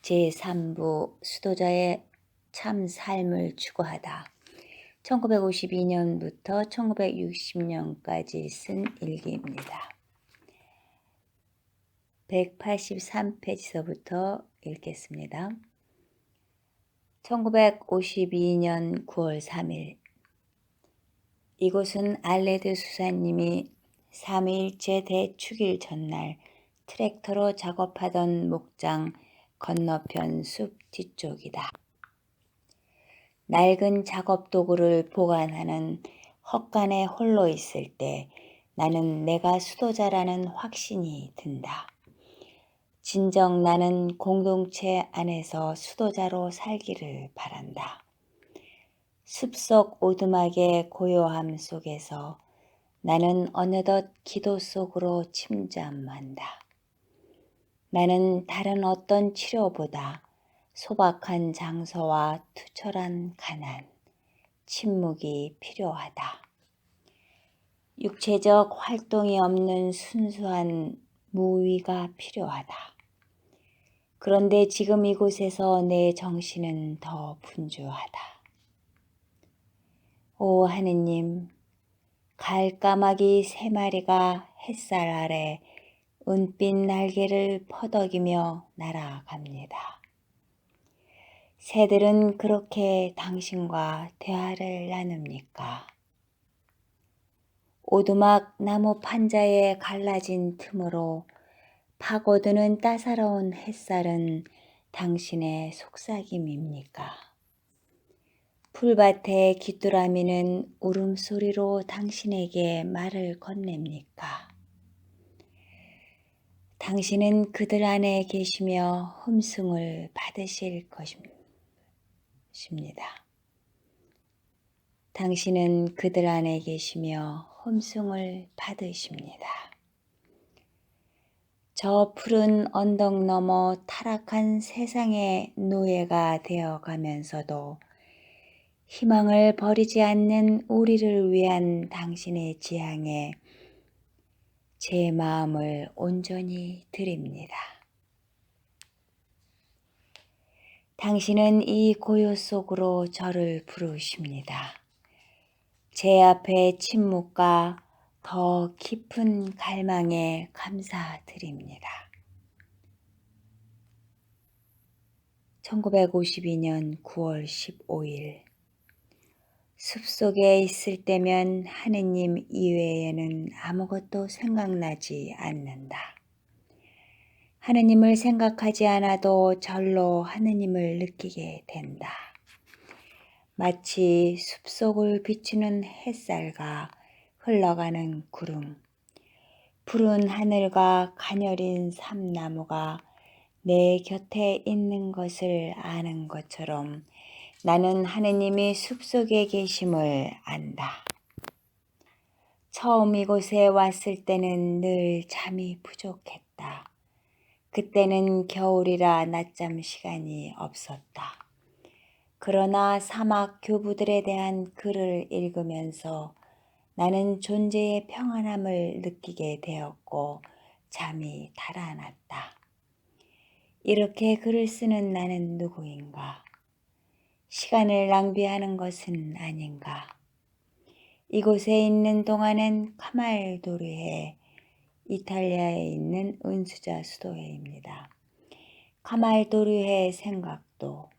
제3부 수도자의 참 삶을 추구하다. 1952년부터 1960년까지 쓴 일기입니다. 183페이지서부터 읽겠습니다. 1952년 9월 3일 이곳은 알레드 수사님이 3일째 대축일 전날 트랙터로 작업하던 목장 건너편 숲 뒤쪽이다. 낡은 작업 도구를 보관하는 헛간에 홀로 있을 때 나는 내가 수도자라는 확신이 든다. 진정 나는 공동체 안에서 수도자로 살기를 바란다. 숲속 오두막의 고요함 속에서 나는 어느덧 기도 속으로 침잠한다. 나는 다른 어떤 치료보다 소박한 장서와 투철한 가난, 침묵이 필요하다. 육체적 활동이 없는 순수한 무위가 필요하다. 그런데 지금 이곳에서 내 정신은 더 분주하다. 오 하느님, 갈까마귀 3마리가 햇살 아래 은빛 날개를 퍼덕이며 날아갑니다. 새들은 그렇게 당신과 대화를 나눕니까? 오두막 나무 판자에 갈라진 틈으로 파고드는 따사로운 햇살은 당신의 속삭임입니까? 풀밭의 귀뚜라미는 울음소리로 당신에게 말을 건넵니까? 당신은 그들 안에 계시며 흠숭을 받으실 것입니다. 당신은 그들 안에 계시며 흠숭을 받으십니다. 저 푸른 언덕 너머 타락한 세상의 노예가 되어 가면서도 희망을 버리지 않는 우리를 위한 당신의 지향에 제 마음을 온전히 드립니다. 당신은 이 고요 속으로 저를 부르십니다. 제 앞에 침묵과 더 깊은 갈망에 감사드립니다. 1952년 9월 15일 숲속에 있을 때면 하느님 이외에는 아무것도 생각나지 않는다. 하느님을 생각하지 않아도 절로 하느님을 느끼게 된다. 마치 숲속을 비추는 햇살과 흘러가는 구름, 푸른 하늘과 가녀린 삼나무가 내 곁에 있는 것을 아는 것처럼 나는 하느님이 숲속에 계심을 안다. 처음 이곳에 왔을 때는 늘 잠이 부족했다. 그때는 겨울이라 낮잠 시간이 없었다. 그러나 사막 교부들에 대한 글을 읽으면서 나는 존재의 평안함을 느끼게 되었고 잠이 달아났다. 이렇게 글을 쓰는 나는 누구인가? 시간을 낭비하는 것은 아닌가? 이곳에 있는 동안은 카말도르해 이탈리아에 있는 은수자 수도회입니다. 카말도르해의 생각도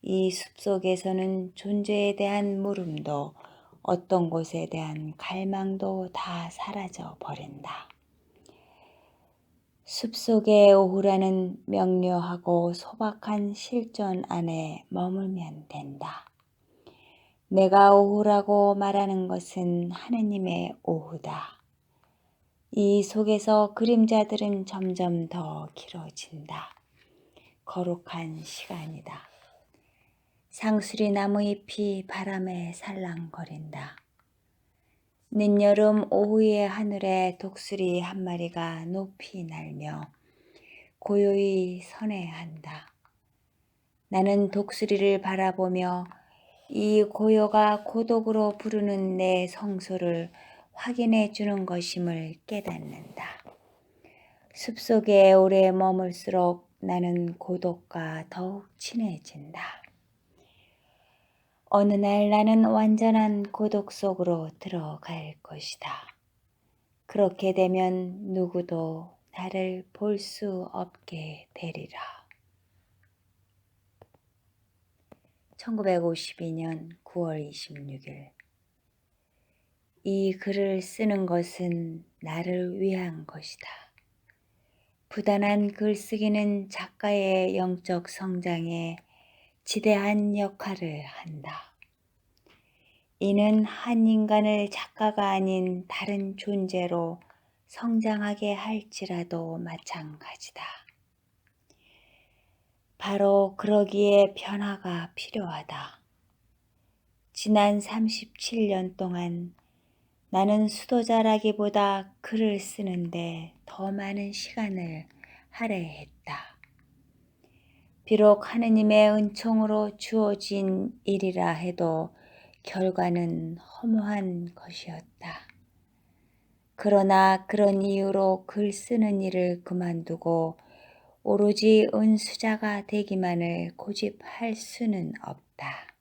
이 숲속에서는 존재에 대한 물음도 어떤 곳에 대한 갈망도 다 사라져 버린다. 숲속의 오후라는 명료하고 소박한 실존 안에 머물면 된다. 내가 오후라고 말하는 것은 하느님의 오후다. 이 속에서 그림자들은 점점 더 길어진다. 거룩한 시간이다. 상수리 나무 잎이 바람에 살랑거린다. 늦여름 오후의 하늘에 독수리 한 마리가 높이 날며 고요히 선회한다. 나는 독수리를 바라보며 이 고요가 고독으로 부르는 내 성소를 확인해 주는 것임을 깨닫는다. 숲속에 오래 머물수록 나는 고독과 더욱 친해진다. 어느 날 나는 완전한 고독 속으로 들어갈 것이다. 그렇게 되면 누구도 나를 볼 수 없게 되리라. 1952년 9월 26일. 이 글을 쓰는 것은 나를 위한 것이다. 부단한 글쓰기는 작가의 영적 성장에 지대한 역할을 한다. 이는 한 인간을 작가가 아닌 다른 존재로 성장하게 할지라도 마찬가지다. 바로 그러기에 변화가 필요하다. 지난 37년 동안 나는 수도자라기보다 글을 쓰는데 더 많은 시간을 할애했다. 비록 하느님의 은총으로 주어진 일이라 해도 결과는 허무한 것이었다. 그러나 그런 이유로 글 쓰는 일을 그만두고 오로지 은수자가 되기만을 고집할 수는 없다.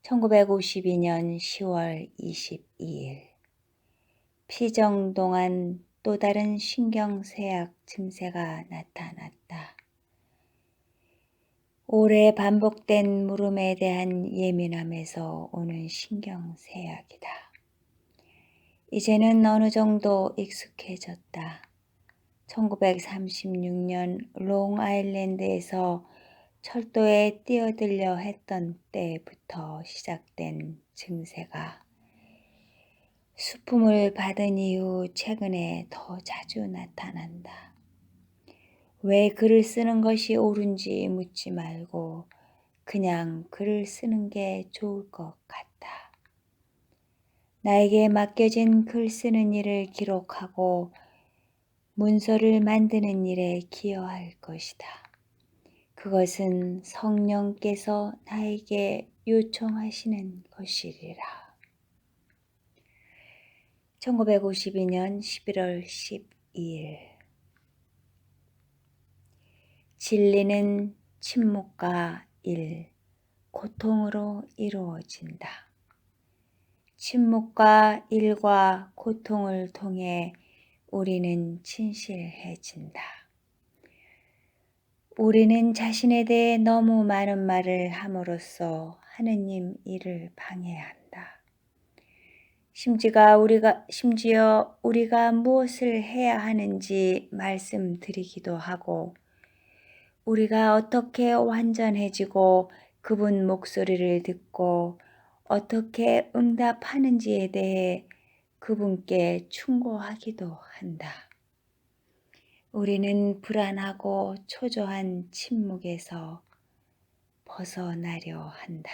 1952년 10월 22일. 피정동안 또 다른 신경쇠약 증세가 나타났다. 오래 반복된 물음에 대한 예민함에서 오는 신경쇠약이다. 이제는 어느 정도 익숙해졌다. 1936년 롱아일랜드에서 철도에 뛰어들려 했던 때부터 시작된 증세가 수품을 받은 이후 최근에 더 자주 나타난다. 왜 글을 쓰는 것이 옳은지 묻지 말고 그냥 글을 쓰는 게 좋을 것 같다. 나에게 맡겨진 글 쓰는 일을 기록하고 문서를 만드는 일에 기여할 것이다. 그것은 성령께서 나에게 요청하시는 것이리라. 1952년 11월 12일. 진리는 침묵과 일, 고통으로 이루어진다. 침묵과 일과 고통을 통해 우리는 진실해진다. 우리는 자신에 대해 너무 많은 말을 함으로써 하느님 일을 방해한다. 심지어 우리가 무엇을 해야 하는지 말씀드리기도 하고 우리가 어떻게 완전해지고 그분 목소리를 듣고 어떻게 응답하는지에 대해 그분께 충고하기도 한다. 우리는 불안하고 초조한 침묵에서 벗어나려 한다.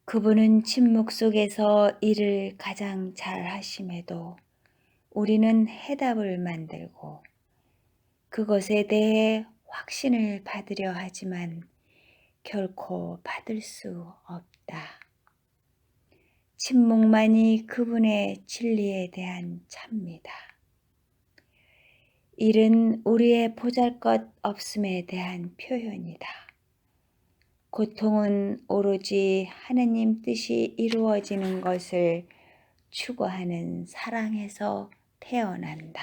그분은 침묵 속에서 일을 가장 잘 하심에도 우리는 해답을 만들고 그것에 대해 확신을 받으려 하지만 결코 받을 수 없다. 침묵만이 그분의 진리에 대한 차입니다. 일은 우리의 보잘것 없음에 대한 표현이다. 고통은 오로지 하느님 뜻이 이루어지는 것을 추구하는 사랑에서 태어난다.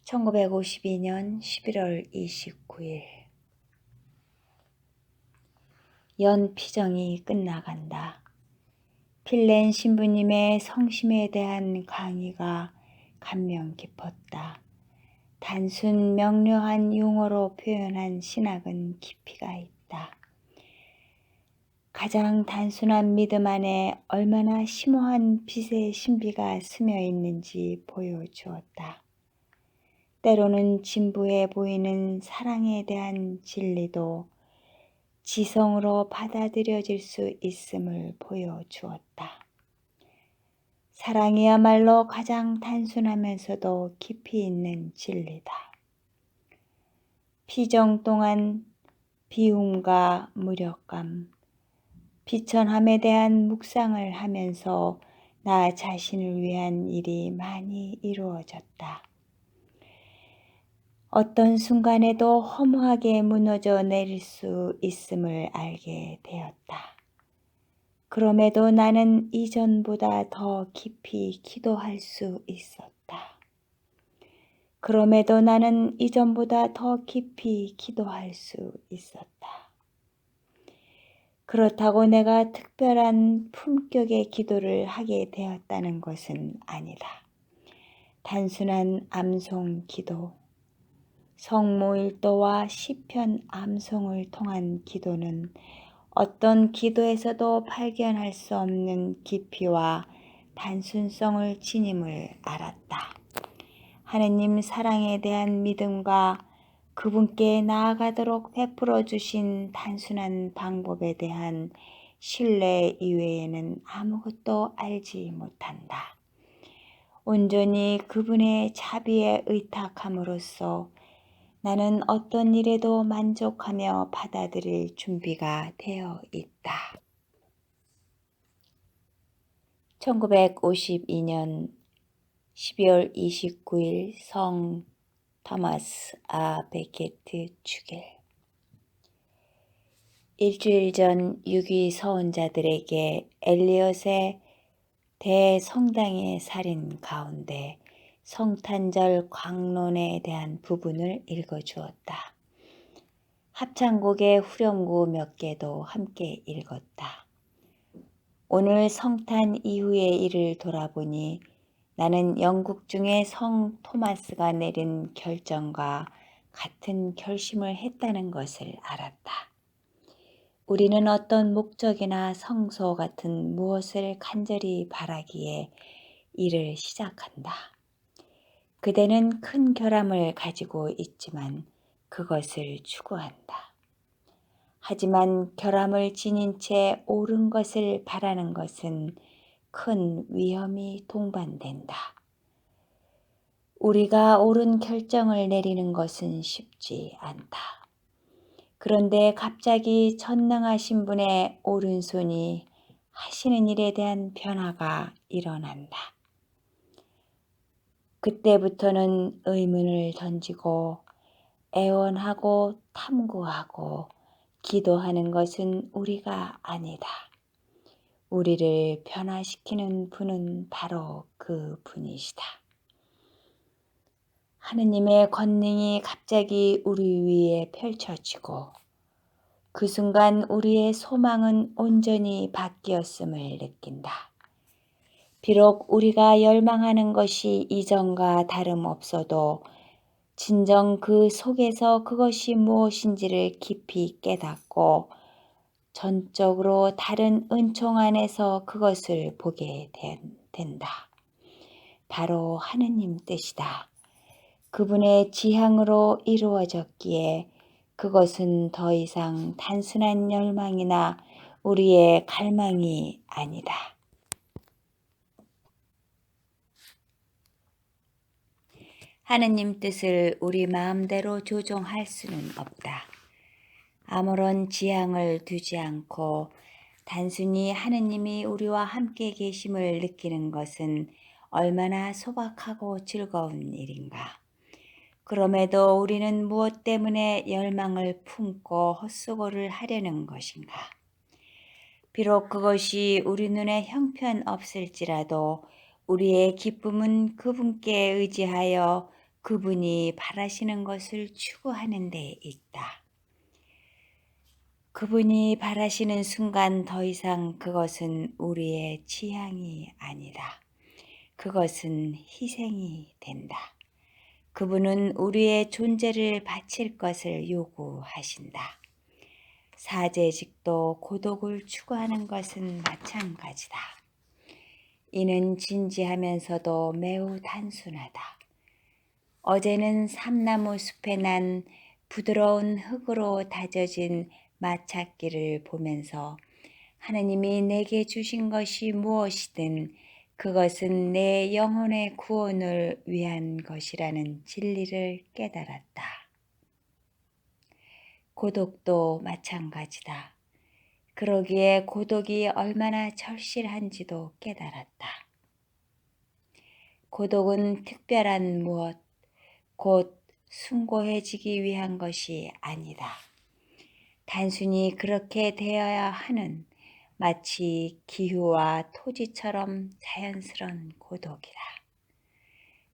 1952년 11월 29일. 연피정이 끝나간다. 필렌 신부님의 성심에 대한 강의가 감명 깊었다. 단순 명료한 용어로 표현한 신학은 깊이가 있다. 가장 단순한 믿음 안에 얼마나 심오한 빛의 신비가 스며 있는지 보여주었다. 때로는 진부해 보이는 사랑에 대한 진리도 지성으로 받아들여질 수 있음을 보여주었다. 사랑이야말로 가장 단순하면서도 깊이 있는 진리다. 피정 동안 비움과 무력감, 비천함에 대한 묵상을 하면서 나 자신을 위한 일이 많이 이루어졌다. 어떤 순간에도 허무하게 무너져 내릴 수 있음을 알게 되었다. 그럼에도 나는 이전보다 더 깊이 기도할 수 있었다. 그럼에도 나는 이전보다 더 깊이 기도할 수 있었다. 그렇다고 내가 특별한 품격의 기도를 하게 되었다는 것은 아니다. 단순한 암송 기도, 성모일도와 시편 암송을 통한 기도는 어떤 기도에서도 발견할 수 없는 깊이와 단순성을 지님을 알았다. 하느님 사랑에 대한 믿음과 그분께 나아가도록 베풀어 주신 단순한 방법에 대한 신뢰 이외에는 아무것도 알지 못한다. 온전히 그분의 자비에 의탁함으로써 나는 어떤 일에도 만족하며 받아들일 준비가 되어 있다. 1952년 12월 29일 성 토마스 아 베케트 축일. 일주일 전 유기 서원자들에게 엘리엇의 대성당의 살인 가운데 성탄절 광론에 대한 부분을 읽어주었다. 합창곡의 후렴구 몇 개도 함께 읽었다. 오늘 성탄 이후의 일을 돌아보니 나는 영국 중에 성 토마스가 내린 결정과 같은 결심을 했다는 것을 알았다. 우리는 어떤 목적이나 성소 같은 무엇을 간절히 바라기에 일을 시작한다. 그대는 큰 결함을 가지고 있지만 그것을 추구한다. 하지만 결함을 지닌 채 옳은 것을 바라는 것은 큰 위험이 동반된다. 우리가 옳은 결정을 내리는 것은 쉽지 않다. 그런데 갑자기 전능하신 분의 오른손이 하시는 일에 대한 변화가 일어난다. 그때부터는 의문을 던지고 애원하고 탐구하고 기도하는 것은 우리가 아니다. 우리를 변화시키는 분은 바로 그 분이시다. 하느님의 권능이 갑자기 우리 위에 펼쳐지고 그 순간 우리의 소망은 온전히 바뀌었음을 느낀다. 비록 우리가 열망하는 것이 이전과 다름없어도 진정 그 속에서 그것이 무엇인지를 깊이 깨닫고 전적으로 다른 은총 안에서 그것을 보게 된다. 바로 하느님 뜻이다. 그분의 지향으로 이루어졌기에 그것은 더 이상 단순한 열망이나 우리의 갈망이 아니다. 하느님 뜻을 우리 마음대로 조종할 수는 없다. 아무런 지향을 두지 않고 단순히 하느님이 우리와 함께 계심을 느끼는 것은 얼마나 소박하고 즐거운 일인가. 그럼에도 우리는 무엇 때문에 열망을 품고 헛수고를 하려는 것인가. 비록 그것이 우리 눈에 형편없을지라도 우리의 기쁨은 그분께 의지하여 그분이 바라시는 것을 추구하는 데 있다. 그분이 바라시는 순간 더 이상 그것은 우리의 지향이 아니다. 그것은 희생이 된다. 그분은 우리의 존재를 바칠 것을 요구하신다. 사제직도 고독을 추구하는 것은 마찬가지다. 이는 진지하면서도 매우 단순하다. 어제는 삼나무 숲에 난 부드러운 흙으로 다져진 마찻길을 보면서 하느님이 내게 주신 것이 무엇이든 그것은 내 영혼의 구원을 위한 것이라는 진리를 깨달았다. 고독도 마찬가지다. 그러기에 고독이 얼마나 절실한지도 깨달았다. 고독은 특별한 무엇, 곧 숭고해지기 위한 것이 아니다. 단순히 그렇게 되어야 하는 마치 기후와 토지처럼 자연스런 고독이다.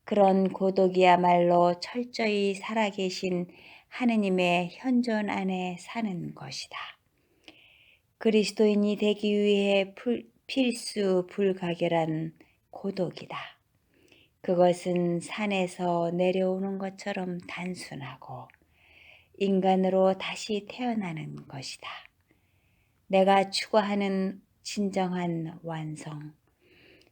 그런 고독이야말로 철저히 살아계신 하느님의 현존 안에 사는 것이다. 그리스도인이 되기 위해 필수 불가결한 고독이다. 그것은 산에서 내려오는 것처럼 단순하고 인간으로 다시 태어나는 것이다. 내가 추구하는 진정한 완성,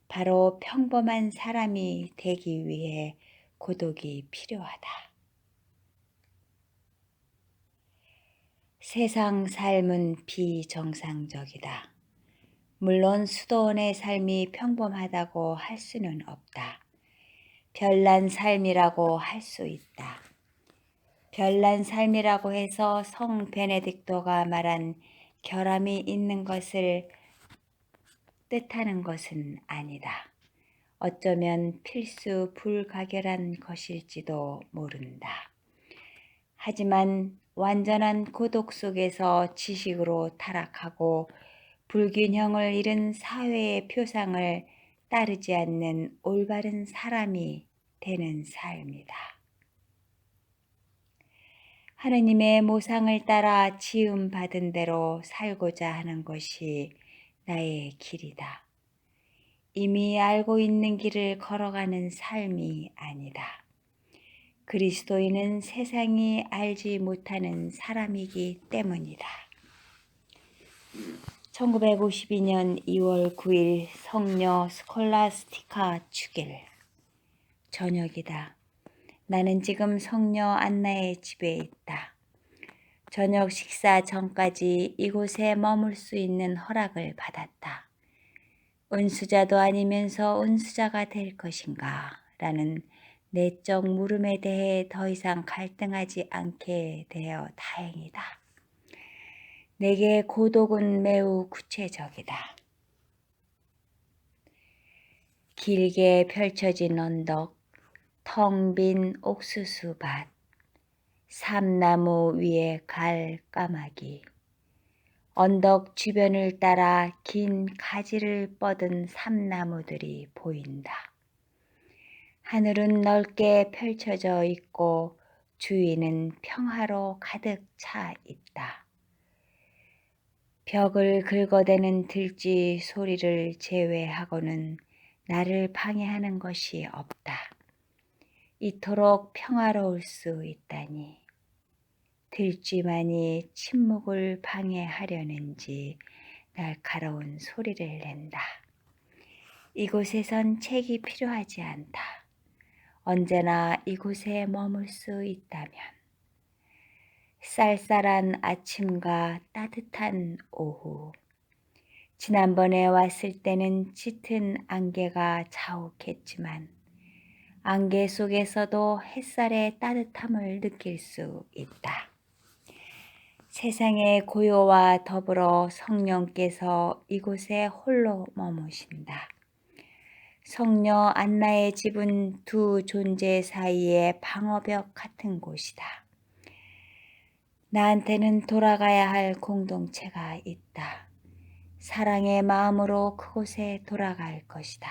바로 평범한 사람이 되기 위해 고독이 필요하다. 세상 삶은 비정상적이다. 물론 수도원의 삶이 평범하다고 할 수는 없다. 별난 삶이라고 할 수 있다. 별난 삶이라고 해서 성 베네딕토가 말한 결함이 있는 것을 뜻하는 것은 아니다. 어쩌면 필수 불가결한 것일지도 모른다. 하지만 완전한 고독 속에서 지식으로 타락하고 불균형을 잃은 사회의 표상을 따르지 않는 올바른 사람이 되는 삶이다. 하느님의 모상을 따라 지음받은 대로 살고자 하는 것이 나의 길이다. 이미 알고 있는 길을 걸어가는 삶이 아니다. 그리스도인은 세상이 알지 못하는 사람이기 때문이다. 1952년 2월 9일 성녀 스콜라스티카 축일. 저녁이다. 나는 지금 성녀 안나의 집에 있다. 저녁 식사 전까지 이곳에 머물 수 있는 허락을 받았다. 은수자도 아니면서 은수자가 될 것인가? 라는 내적 물음에 대해 더 이상 갈등하지 않게 되어 다행이다. 내게 고독은 매우 구체적이다. 길게 펼쳐진 언덕, 텅 빈 옥수수밭, 삼나무 위에 갈 까마귀, 언덕 주변을 따라 긴 가지를 뻗은 삼나무들이 보인다. 하늘은 넓게 펼쳐져 있고 주위는 평화로 가득 차 있다. 벽을 긁어대는 들쥐 소리를 제외하고는 나를 방해하는 것이 없다. 이토록 평화로울 수 있다니. 들쥐만이 침묵을 방해하려는지 날카로운 소리를 낸다. 이곳에선 책이 필요하지 않다. 언제나 이곳에 머물 수 있다면. 쌀쌀한 아침과 따뜻한 오후. 지난번에 왔을 때는 짙은 안개가 자욱했지만 안개 속에서도 햇살의 따뜻함을 느낄 수 있다. 세상의 고요와 더불어 성령께서 이곳에 홀로 머무신다. 성녀 안나의 집은 두 존재 사이의 방어벽 같은 곳이다. 나한테는 돌아가야 할 공동체가 있다. 사랑의 마음으로 그곳에 돌아갈 것이다.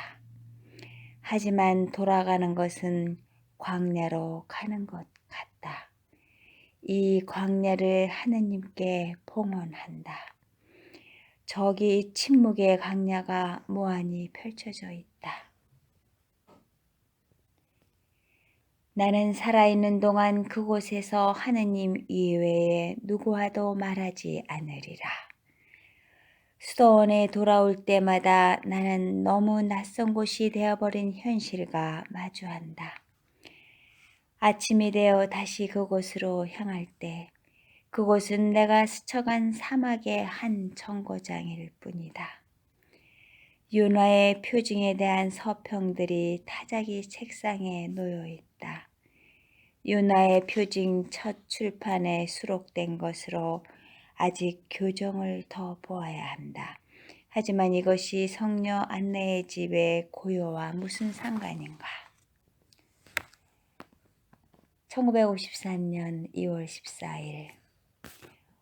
하지만 돌아가는 것은 광야로 가는 것 같다. 이 광야를 하느님께 봉헌한다. 저기 침묵의 광야가 무한히 펼쳐져 있다. 나는 살아있는 동안 그곳에서 하느님 이외에 누구와도 말하지 않으리라. 수도원에 돌아올 때마다 나는 너무 낯선 곳이 되어버린 현실과 마주한다. 아침이 되어 다시 그곳으로 향할 때 그곳은 내가 스쳐간 사막의 한 정거장일 뿐이다. 윤화의 표징에 대한 서평들이 타자기 책상에 놓여 있다. 윤화의 표징 첫 출판에 수록된 것으로 아직 교정을 더 보아야 한다. 하지만 이것이 성녀 안내의 집의 고요와 무슨 상관인가? 1954년 2월 14일.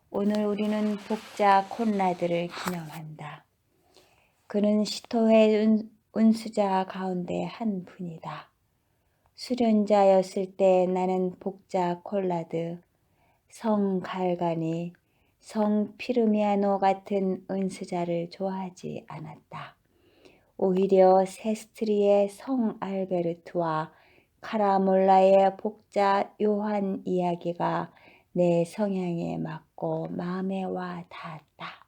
오늘 우리는 복자 콘라드를 기념한다. 그는 시토해 운수자 가운데 한 분이다. 수련자였을 때 나는 복자 콘라드, 성 갈가니, 성 피르미아노 같은 은수자를 좋아하지 않았다. 오히려 세스트리의 성 알베르트와 카라몰라의 복자 요한 이야기가 내 성향에 맞고 마음에 와 닿았다.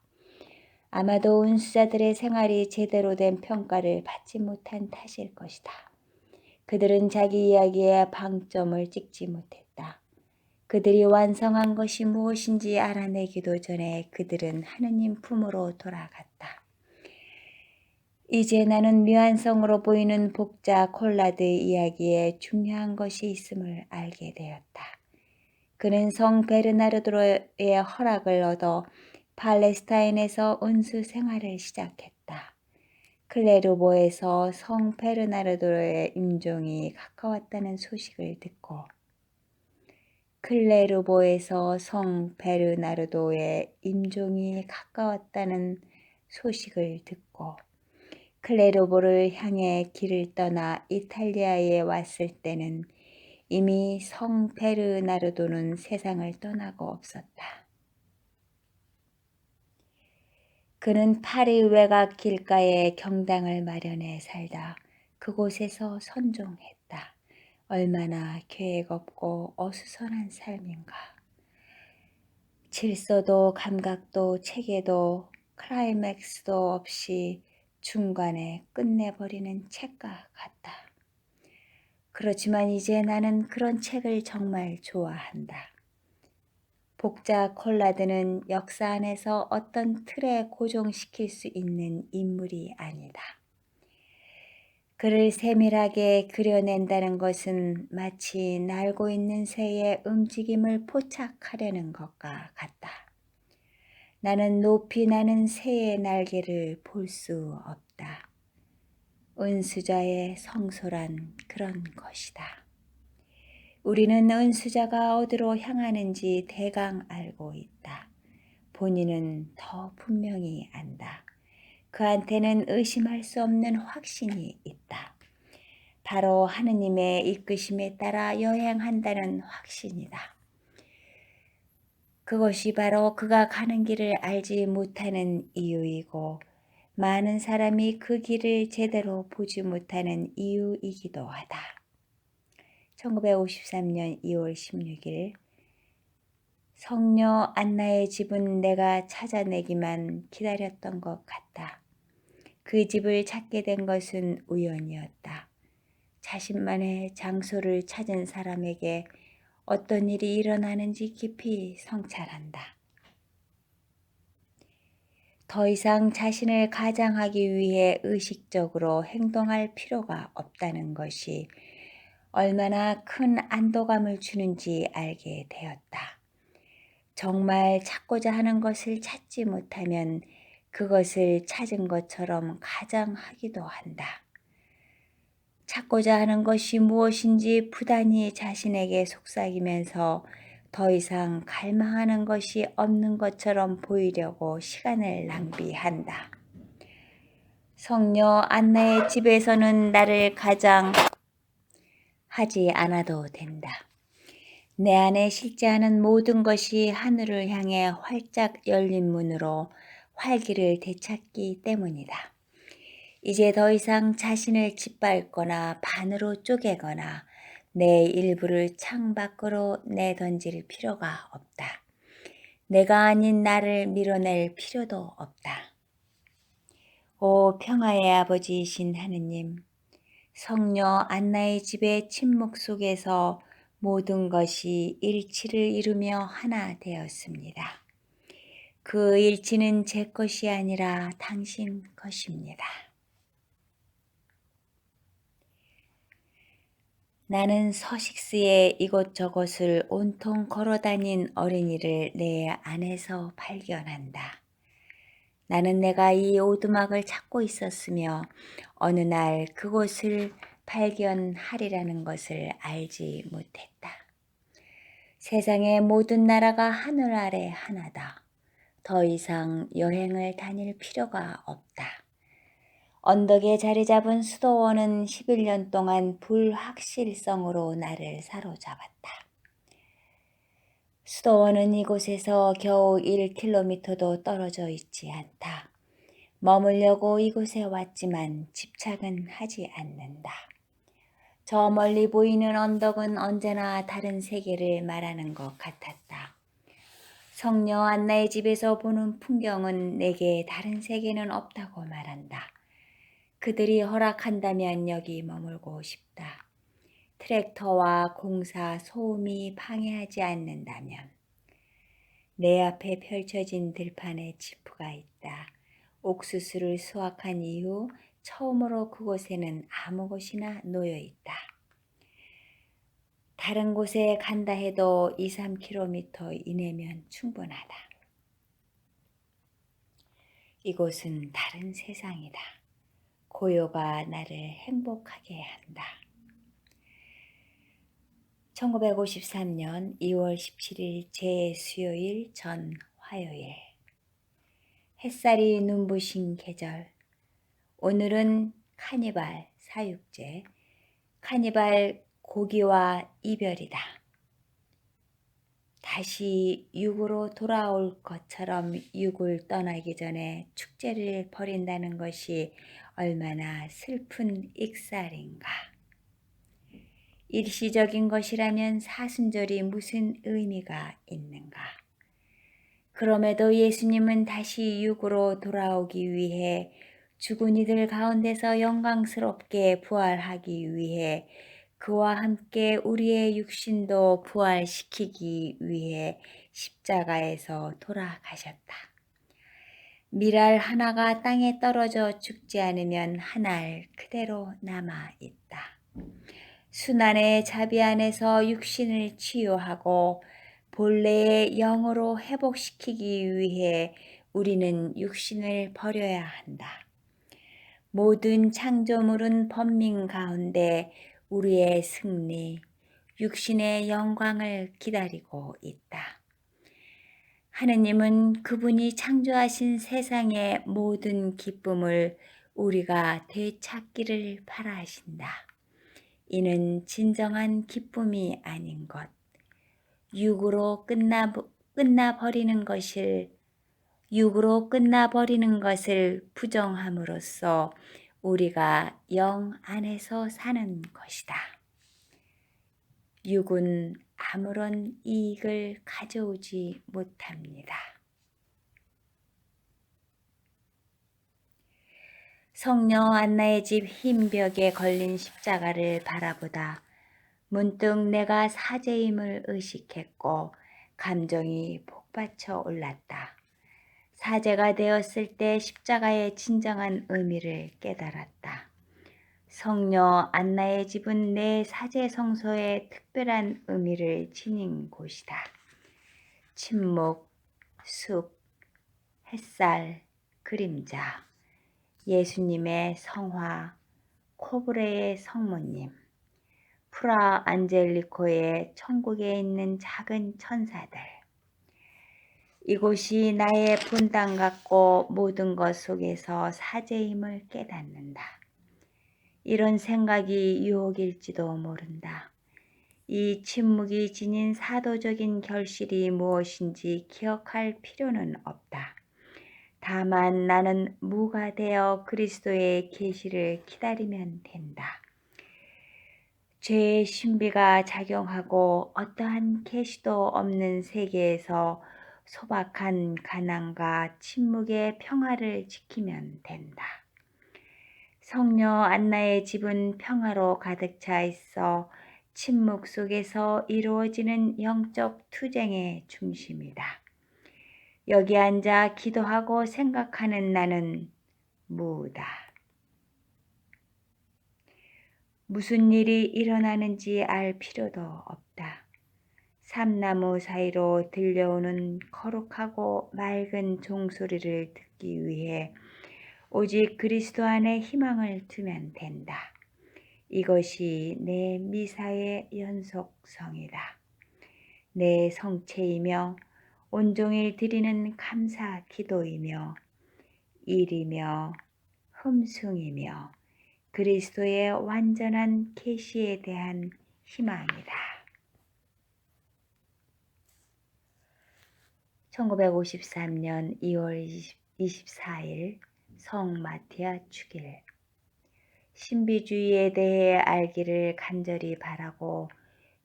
아마도 은수자들의 생활이 제대로 된 평가를 받지 못한 탓일 것이다. 그들은 자기 이야기에 방점을 찍지 못했다. 그들이 완성한 것이 무엇인지 알아내기도 전에 그들은 하느님 품으로 돌아갔다. 이제 나는 미완성으로 보이는 복자 콜라드의 이야기에 중요한 것이 있음을 알게 되었다. 그는 성 베르나르도의 허락을 얻어 팔레스타인에서 은수 생활을 시작했다. 클레르보에서 성 베르나르도의 임종이 가까웠다는 소식을 듣고 클레르보에서 성 베르나르도의 임종이 가까웠다는 소식을 듣고 클레르보를 향해 길을 떠나 이탈리아에 왔을 때는 이미 성 베르나르도는 세상을 떠나고 없었다. 그는 파리 외곽 길가에 경당을 마련해 살다 그곳에서 선종했다. 얼마나 계획 없고 어수선한 삶인가. 질서도 감각도 체계도 클라이맥스도 없이 중간에 끝내버리는 책과 같다. 그렇지만 이제 나는 그런 책을 정말 좋아한다. 복자 콜라드는 역사 안에서 어떤 틀에 고정시킬 수 있는 인물이 아니다. 그를 세밀하게 그려낸다는 것은 마치 날고 있는 새의 움직임을 포착하려는 것과 같다. 나는 높이 나는 새의 날개를 볼 수 없다. 은수자의 성소란 그런 것이다. 우리는 은수자가 어디로 향하는지 대강 알고 있다. 본인은 더 분명히 안다. 그한테는 의심할 수 없는 확신이 있다. 바로 하느님의 이끄심에 따라 여행한다는 확신이다. 그것이 바로 그가 가는 길을 알지 못하는 이유이고 많은 사람이 그 길을 제대로 보지 못하는 이유이기도 하다. 1953년 2월 16일 성녀 안나의 집은 내가 찾아내기만 기다렸던 것 같다. 그 집을 찾게 된 것은 우연이었다. 자신만의 장소를 찾은 사람에게 어떤 일이 일어나는지 깊이 성찰한다. 더 이상 자신을 가장하기 위해 의식적으로 행동할 필요가 없다는 것이 얼마나 큰 안도감을 주는지 알게 되었다. 정말 찾고자 하는 것을 찾지 못하면 그것을 찾은 것처럼 가장하기도 한다. 찾고자 하는 것이 무엇인지 부단히 자신에게 속삭이면서 더 이상 갈망하는 것이 없는 것처럼 보이려고 시간을 낭비한다. 성녀 안나의 집에서는 나를 가장하지 않아도 된다. 내 안에 실제하는 모든 것이 하늘을 향해 활짝 열린 문으로 활기를 되찾기 때문이다. 이제 더 이상 자신을 짓밟거나 반으로 쪼개거나 내 일부를 창밖으로 내던질 필요가 없다. 내가 아닌 나를 밀어낼 필요도 없다. 오 평화의 아버지이신 하느님, 성녀 안나의 집의 침묵 속에서 모든 것이 일치를 이루며 하나 되었습니다. 그 일치는 제 것이 아니라 당신 것입니다. 나는 서식스의 이곳저곳을 온통 걸어다닌 어린이를 내 안에서 발견한다. 나는 내가 이 오두막을 찾고 있었으며 어느 날 그곳을 발견하리라는 것을 알지 못했다. 세상의 모든 나라가 하늘 아래 하나다. 더 이상 여행을 다닐 필요가 없다. 언덕에 자리 잡은 수도원은 11년 동안 불확실성으로 나를 사로잡았다. 수도원은 이곳에서 겨우 1km도 떨어져 있지 않다. 머물려고 이곳에 왔지만 집착은 하지 않는다. 저 멀리 보이는 언덕은 언제나 다른 세계를 말하는 것 같았다. 성녀 안나의 집에서 보는 풍경은 내게 다른 세계는 없다고 말한다. 그들이 허락한다면 여기 머물고 싶다. 트랙터와 공사, 소음이 방해하지 않는다면. 내 앞에 펼쳐진 들판에 지프가 있다. 옥수수를 수확한 이후 처음으로 그곳에는 아무 곳이나 놓여 있다. 다른 곳에 간다 해도 2-3km 이내면 충분하다. 이곳은 다른 세상이다. 고요가 나를 행복하게 한다. 1953년 2월 17일 제수요일 전 화요일. 햇살이 눈부신 계절. 오늘은 카니발 사육제, 카니발 고기와 이별이다. 다시 육으로 돌아올 것처럼 육을 떠나기 전에 축제를 벌인다는 것이 얼마나 슬픈 익살인가. 일시적인 것이라면 사순절이 무슨 의미가 있는가. 그럼에도 예수님은 다시 육으로 돌아오기 위해 죽은 이들 가운데서 영광스럽게 부활하기 위해 그와 함께 우리의 육신도 부활시키기 위해 십자가에서 돌아가셨다. 밀알 하나가 땅에 떨어져 죽지 않으면 한 알 그대로 남아있다. 순환의 자비 안에서 육신을 치유하고 본래의 영으로 회복시키기 위해 우리는 육신을 버려야 한다. 모든 창조물은 번민 가운데 우리의 승리, 육신의 영광을 기다리고 있다. 하느님은 그분이 창조하신 세상의 모든 기쁨을 우리가 되찾기를 바라신다. 이는 진정한 기쁨이 아닌 것, 육으로 끝나버리는 것을 부정함으로써 우리가 영 안에서 사는 것이다. 육은 아무런 이익을 가져오지 못합니다. 성녀 안나의 집 흰 벽에 걸린 십자가를 바라보다 문득 내가 사제임을 의식했고 감정이 복받쳐 올랐다. 사제가 되었을 때 십자가의 진정한 의미를 깨달았다. 성녀 안나의 집은 내 사제 성소의 특별한 의미를 지닌 곳이다. 침묵, 숲, 햇살, 그림자, 예수님의 성화, 코브레의 성모님, 프라 안젤리코의 천국에 있는 작은 천사들. 이곳이 나의 분당 같고 모든 것 속에서 사제임을 깨닫는다. 이런 생각이 유혹일지도 모른다. 이 침묵이 지닌 사도적인 결실이 무엇인지 기억할 필요는 없다. 다만 나는 무가 되어 그리스도의 계시를 기다리면 된다. 죄의 신비가 작용하고 어떠한 계시도 없는 세계에서 소박한 가난과 침묵의 평화를 지키면 된다. 성녀 안나의 집은 평화로 가득 차 있어 침묵 속에서 이루어지는 영적 투쟁의 중심이다. 여기 앉아 기도하고 생각하는 나는 무다. 무슨 일이 일어나는지 알 필요도 없다. 삼나무 사이로 들려오는 거룩하고 맑은 종소리를 듣기 위해 오직 그리스도 안에 희망을 두면 된다. 이것이 내 미사의 연속성이다. 내 성체이며 온종일 드리는 감사 기도이며 일이며 흠숭이며 그리스도의 완전한 계시에 대한 희망이다. 1953년 2월 24일 성마티아 축일. 신비주의에 대해 알기를 간절히 바라고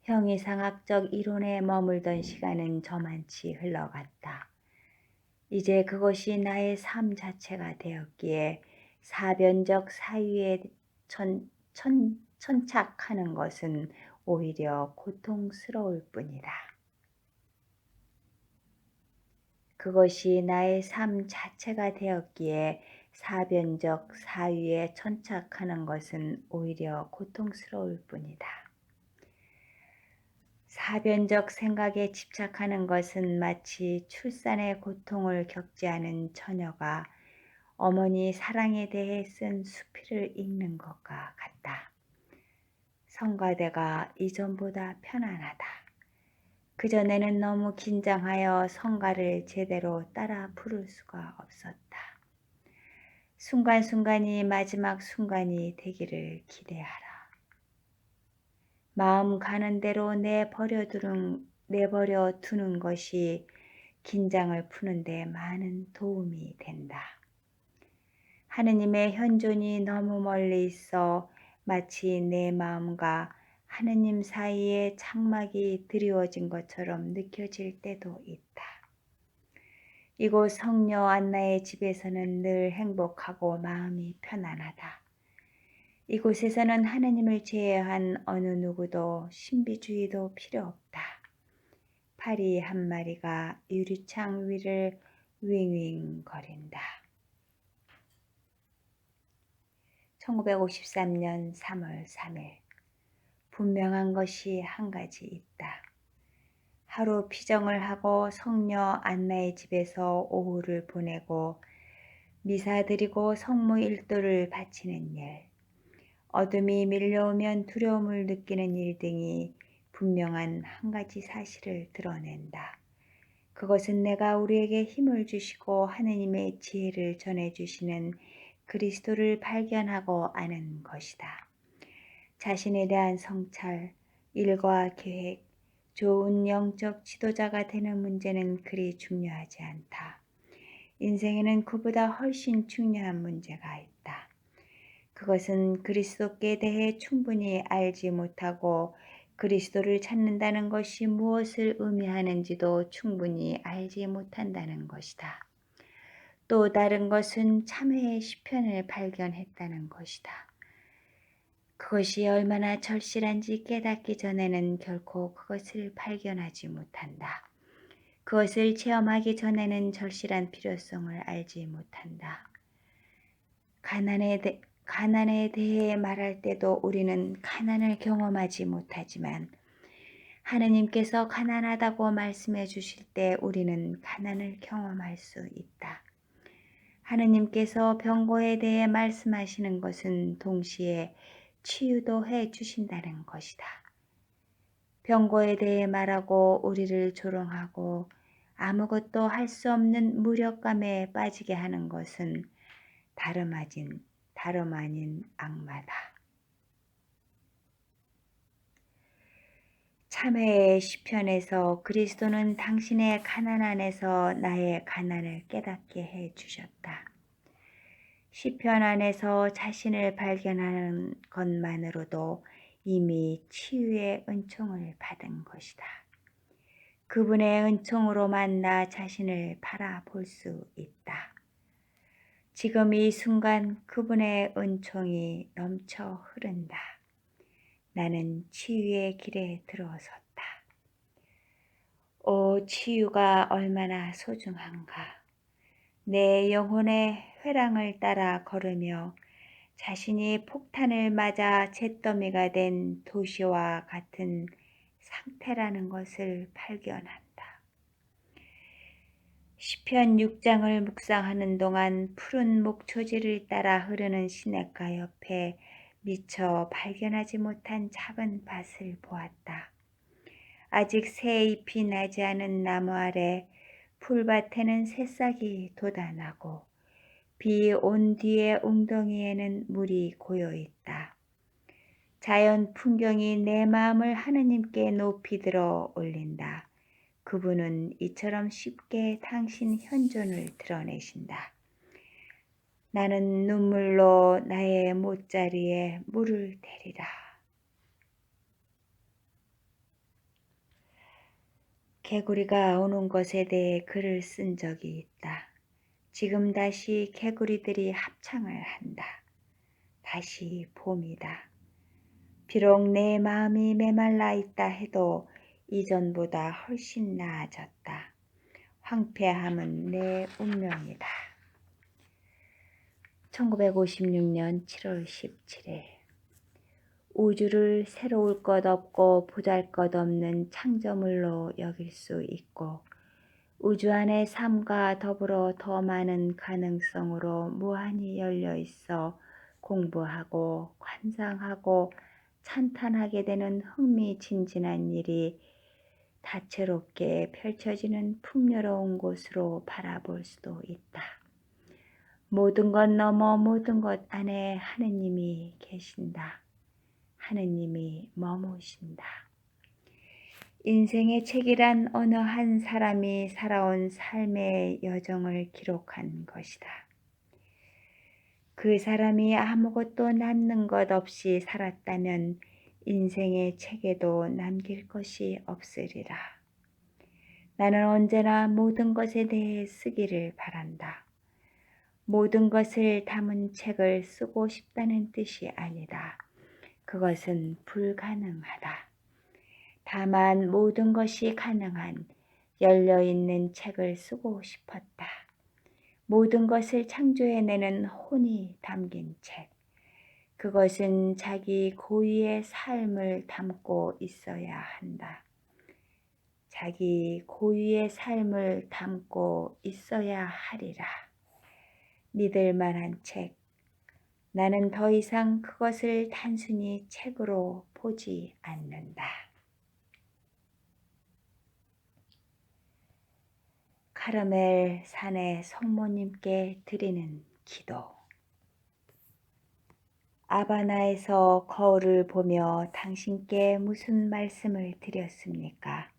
형이상학적 이론에 머물던 시간은 저만치 흘러갔다. 이제 그것이 나의 삶 자체가 되었기에 사변적 사유에 천착하는 것은 오히려 고통스러울 뿐이다. 그것이 나의 삶 자체가 되었기에 사변적 사유에 천착하는 것은 오히려 고통스러울 뿐이다. 사변적 생각에 집착하는 것은 마치 출산의 고통을 겪지 않은 처녀가 어머니 사랑에 대해 쓴 수필을 읽는 것과 같다. 성가대가 이전보다 편안하다. 그전에는 너무 긴장하여 성가를 제대로 따라 부를 수가 없었다. 순간순간이 마지막 순간이 되기를 기대하라. 마음 가는 대로 내버려 두는 것이 긴장을 푸는 데 많은 도움이 된다. 하느님의 현존이 너무 멀리 있어 마치 내 마음과 하느님 사이에 장막이 드리워진 것처럼 느껴질 때도 있다. 이곳 성녀 안나의 집에서는 늘 행복하고 마음이 편안하다. 이곳에서는 하느님을 제외한 어느 누구도 신비주의도 필요 없다. 파리 한 마리가 유리창 위를 윙윙거린다. 1953년 3월 3일. 분명한 것이 한 가지 있다. 하루 피정을 하고 성녀 안나의 집에서 오후를 보내고 미사 드리고 성무 일도를 바치는 일, 어둠이 밀려오면 두려움을 느끼는 일 등이 분명한 한 가지 사실을 드러낸다. 그것은 내가 우리에게 힘을 주시고 하느님의 지혜를 전해주시는 그리스도를 발견하고 아는 것이다. 자신에 대한 성찰, 일과 계획, 좋은 영적 지도자가 되는 문제는 그리 중요하지 않다. 인생에는 그보다 훨씬 중요한 문제가 있다. 그것은 그리스도께 대해 충분히 알지 못하고 그리스도를 찾는다는 것이 무엇을 의미하는지도 충분히 알지 못한다는 것이다. 또 다른 것은 참회의 시편을 발견했다는 것이다. 그것이 얼마나 절실한지 깨닫기 전에는 결코 그것을 발견하지 못한다. 그것을 체험하기 전에는 절실한 필요성을 알지 못한다. 가난에 대해 말할 때도 우리는 가난을 경험하지 못하지만 하느님께서 가난하다고 말씀해 주실 때 우리는 가난을 경험할 수 있다. 하느님께서 병고에 대해 말씀하시는 것은 동시에 치유도 해 주신다는 것이다. 병고에 대해 말하고 우리를 조롱하고 아무것도 할 수 없는 무력감에 빠지게 하는 것은 다름 아닌 악마다. 참회의 시편에서 그리스도는 당신의 가난 안에서 나의 가난을 깨닫게 해 주셨다. 시편 안에서 자신을 발견하는 것만으로도 이미 치유의 은총을 받은 것이다. 그분의 은총으로만 나 자신을 바라볼 수 있다. 지금 이 순간 그분의 은총이 넘쳐 흐른다. 나는 치유의 길에 들어섰다. 오, 치유가 얼마나 소중한가. 내 영혼의 회랑을 따라 걸으며 자신이 폭탄을 맞아 잿더미가 된 도시와 같은 상태라는 것을 발견한다. 시편 6장을 묵상하는 동안 푸른 목초지를 따라 흐르는 시냇가 옆에 미처 발견하지 못한 작은 밭을 보았다. 아직 새 잎이 나지 않은 나무 아래 풀밭에는 새싹이 돋아나고 비 온 뒤에 웅덩이에는 물이 고여 있다. 자연 풍경이 내 마음을 하느님께 높이 들어 올린다. 그분은 이처럼 쉽게 당신 현존을 드러내신다. 나는 눈물로 나의 못자리에 물을 대리라. 개구리가 오는 것에 대해 글을 쓴 적이 있다. 지금 다시 개구리들이 합창을 한다. 다시 봄이다. 비록 내 마음이 메말라 있다 해도 이전보다 훨씬 나아졌다. 황폐함은 내 운명이다. 1956년 7월 17일 우주를 새로울 것 없고 보잘것없는 창조물로 여길 수 있고 우주 안의 삶과 더불어 더 많은 가능성으로 무한히 열려 있어 공부하고 관상하고 찬탄하게 되는 흥미진진한 일이 다채롭게 펼쳐지는 풍요로운 곳으로 바라볼 수도 있다. 모든 것 넘어 모든 것 안에 하느님이 계신다. 하느님이 머무신다. 인생의 책이란 어느 한 사람이 살아온 삶의 여정을 기록한 것이다. 그 사람이 아무것도 남는 것 없이 살았다면 인생의 책에도 남길 것이 없으리라. 나는 언제나 모든 것에 대해 쓰기를 바란다. 모든 것을 담은 책을 쓰고 싶다는 뜻이 아니다. 그것은 불가능하다. 다만 모든 것이 가능한 열려있는 책을 쓰고 싶었다. 모든 것을 창조해내는 혼이 담긴 책. 그것은 자기 고유의 삶을 담고 있어야 한다. 자기 고유의 삶을 담고 있어야 하리라. 믿을 만한 책. 나는 더 이상 그것을 단순히 책으로 보지 않는다. 카르멜 산의 성모님께 드리는 기도. 아바나에서 거울을 보며 당신께 무슨 말씀을 드렸습니까?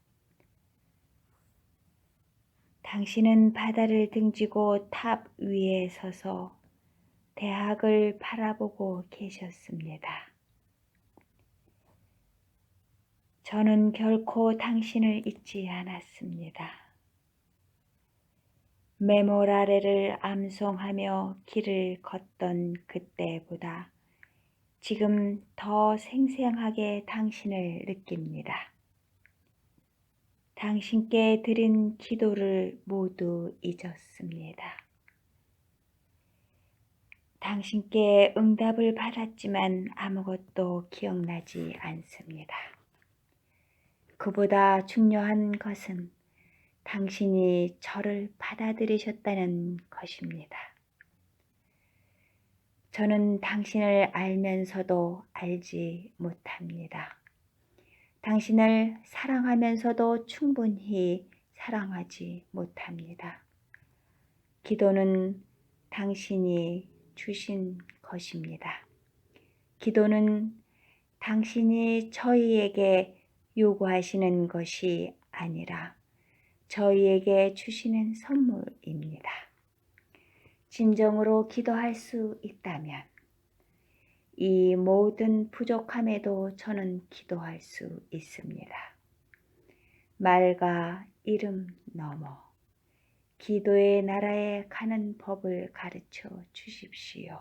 당신은 바다를 등지고 탑 위에 서서 대학을 바라보고 계셨습니다. 저는 결코 당신을 잊지 않았습니다. 메모라레를 암송하며 길을 걷던 그때보다 지금 더 생생하게 당신을 느낍니다. 당신께 드린 기도를 모두 잊었습니다. 당신께 응답을 받았지만 아무것도 기억나지 않습니다. 그보다 중요한 것은 당신이 저를 받아들이셨다는 것입니다. 저는 당신을 알면서도 알지 못합니다. 당신을 사랑하면서도 충분히 사랑하지 못합니다. 기도는 당신이 주신 것입니다. 기도는 당신이 저희에게 요구하시는 것이 아니라 저희에게 주시는 선물입니다. 진정으로 기도할 수 있다면 이 모든 부족함에도 저는 기도할 수 있습니다. 말과 이름 넘어 기도의 나라에 가는 법을 가르쳐 주십시오.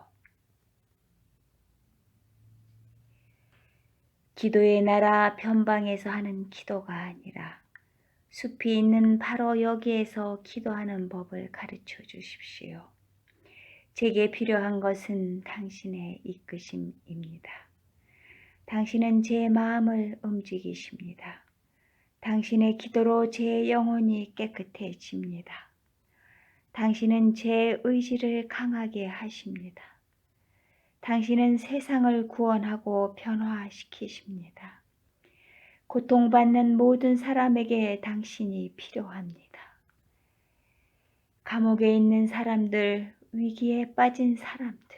기도의 나라 변방에서 하는 기도가 아니라 숲이 있는 바로 여기에서 기도하는 법을 가르쳐 주십시오. 제게 필요한 것은 당신의 이끄심입니다. 당신은 제 마음을 움직이십니다. 당신의 기도로 제 영혼이 깨끗해집니다. 당신은 제 의지를 강하게 하십니다. 당신은 세상을 구원하고 변화시키십니다. 고통받는 모든 사람에게 당신이 필요합니다. 감옥에 있는 사람들, 위기에 빠진 사람들,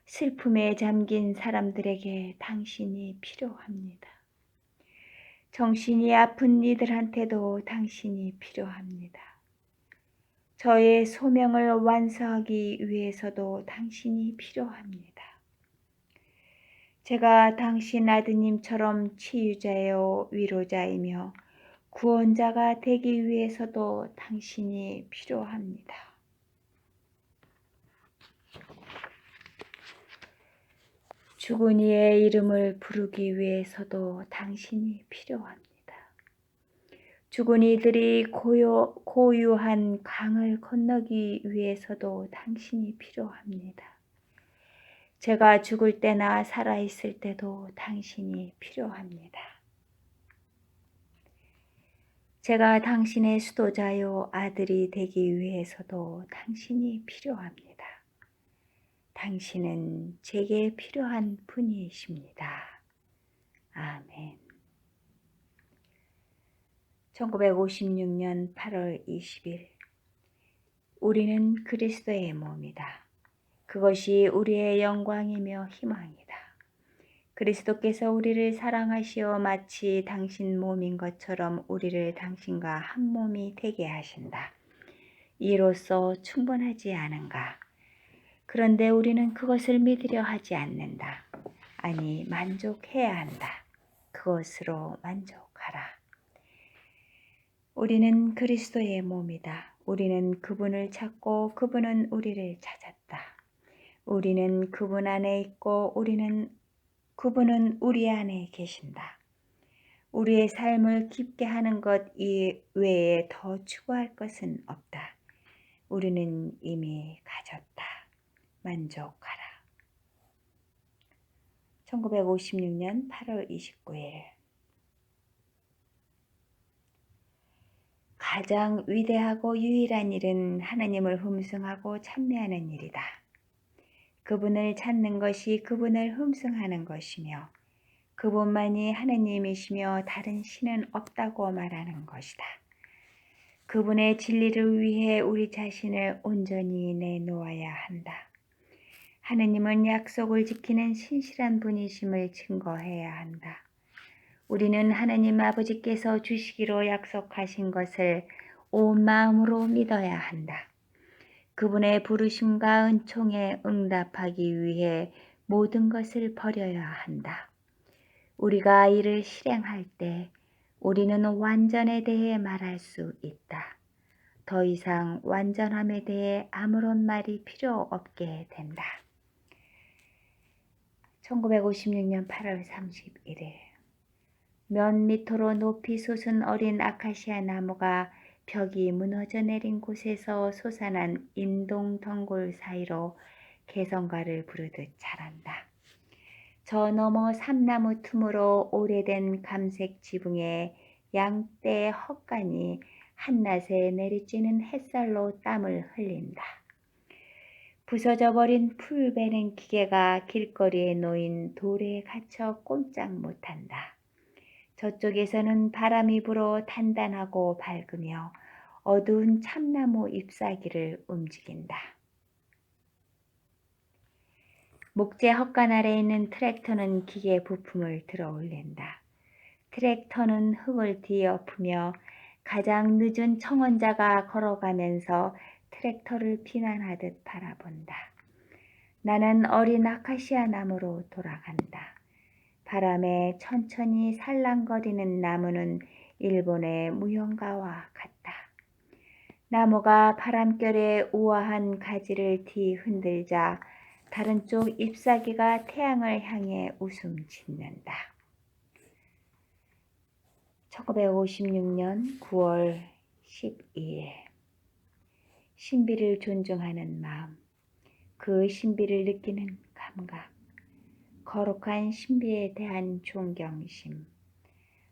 슬픔에 잠긴 사람들에게 당신이 필요합니다. 정신이 아픈 이들한테도 당신이 필요합니다. 저의 소명을 완수하기 위해서도 당신이 필요합니다. 제가 당신 아드님처럼 치유자요 위로자이며 구원자가 되기 위해서도 당신이 필요합니다. 죽은 이의 이름을 부르기 위해서도 당신이 필요합니다. 죽은 이들이 고유한 강을 건너기 위해서도 당신이 필요합니다. 제가 죽을 때나 살아있을 때도 당신이 필요합니다. 제가 당신의 수도자요 아들이 되기 위해서도 당신이 필요합니다. 당신은 제게 필요한 분이십니다. 아멘. 1956년 8월 20일 우리는 그리스도의 몸이다. 그것이 우리의 영광이며 희망이다. 그리스도께서 우리를 사랑하시어 마치 당신 몸인 것처럼 우리를 당신과 한 몸이 되게 하신다. 이로써 충분하지 않은가? 그런데 우리는 그것을 믿으려 하지 않는다. 아니, 만족해야 한다. 그것으로 만족하라. 우리는 그리스도의 몸이다. 우리는 그분을 찾고 그분은 우리를 찾았다. 우리는 그분 안에 있고 그분은 우리 안에 계신다. 우리의 삶을 깊게 하는 것 이외에 더 추구할 것은 없다. 우리는 이미 가졌다. 만족하라. 1956년 8월 29일 가장 위대하고 유일한 일은 하나님을 흠숭하고 찬미하는 일이다. 그분을 찾는 것이 그분을 흠숭하는 것이며 그분만이 하나님이시며 다른 신은 없다고 말하는 것이다. 그분의 진리를 위해 우리 자신을 온전히 내놓아야 한다. 하느님은 약속을 지키는 신실한 분이심을 증거해야 한다. 우리는 하느님 아버지께서 주시기로 약속하신 것을 온 마음으로 믿어야 한다. 그분의 부르심과 은총에 응답하기 위해 모든 것을 버려야 한다. 우리가 이를 실행할 때 우리는 완전에 대해 말할 수 있다. 더 이상 완전함에 대해 아무런 말이 필요 없게 된다. 1956년 8월 31일 몇 미터로 높이 솟은 어린 아카시아 나무가 벽이 무너져 내린 곳에서 솟아난 인동덩굴 사이로 개성가를 부르듯 자란다. 저 너머 삼나무 틈으로 오래된 감색 지붕에 양떼의 헛간이 한낮에 내리쬐는 햇살로 땀을 흘린다. 부서져 버린 풀 베는 기계가 길거리에 놓인 돌에 갇혀 꼼짝 못한다. 저쪽에서는 바람이 불어 단단하고 밝으며 어두운 참나무 잎사귀를 움직인다. 목재 헛간 아래 있는 트랙터는 기계 부품을 들어 올린다. 트랙터는 흙을 뒤엎으며 가장 늦은 청원자가 걸어가면서 트랙터를 비난하듯 바라본다. 나는 어린 아카시아 나무로 돌아간다. 바람에 천천히 살랑거리는 나무는 일본의 무용가와 같다. 나무가 바람결에 우아한 가지를 뒤흔들자 다른 쪽 잎사귀가 태양을 향해 웃음 짓는다. 1956년 9월 12일 신비를 존중하는 마음, 그 신비를 느끼는 감각, 거룩한 신비에 대한 존경심.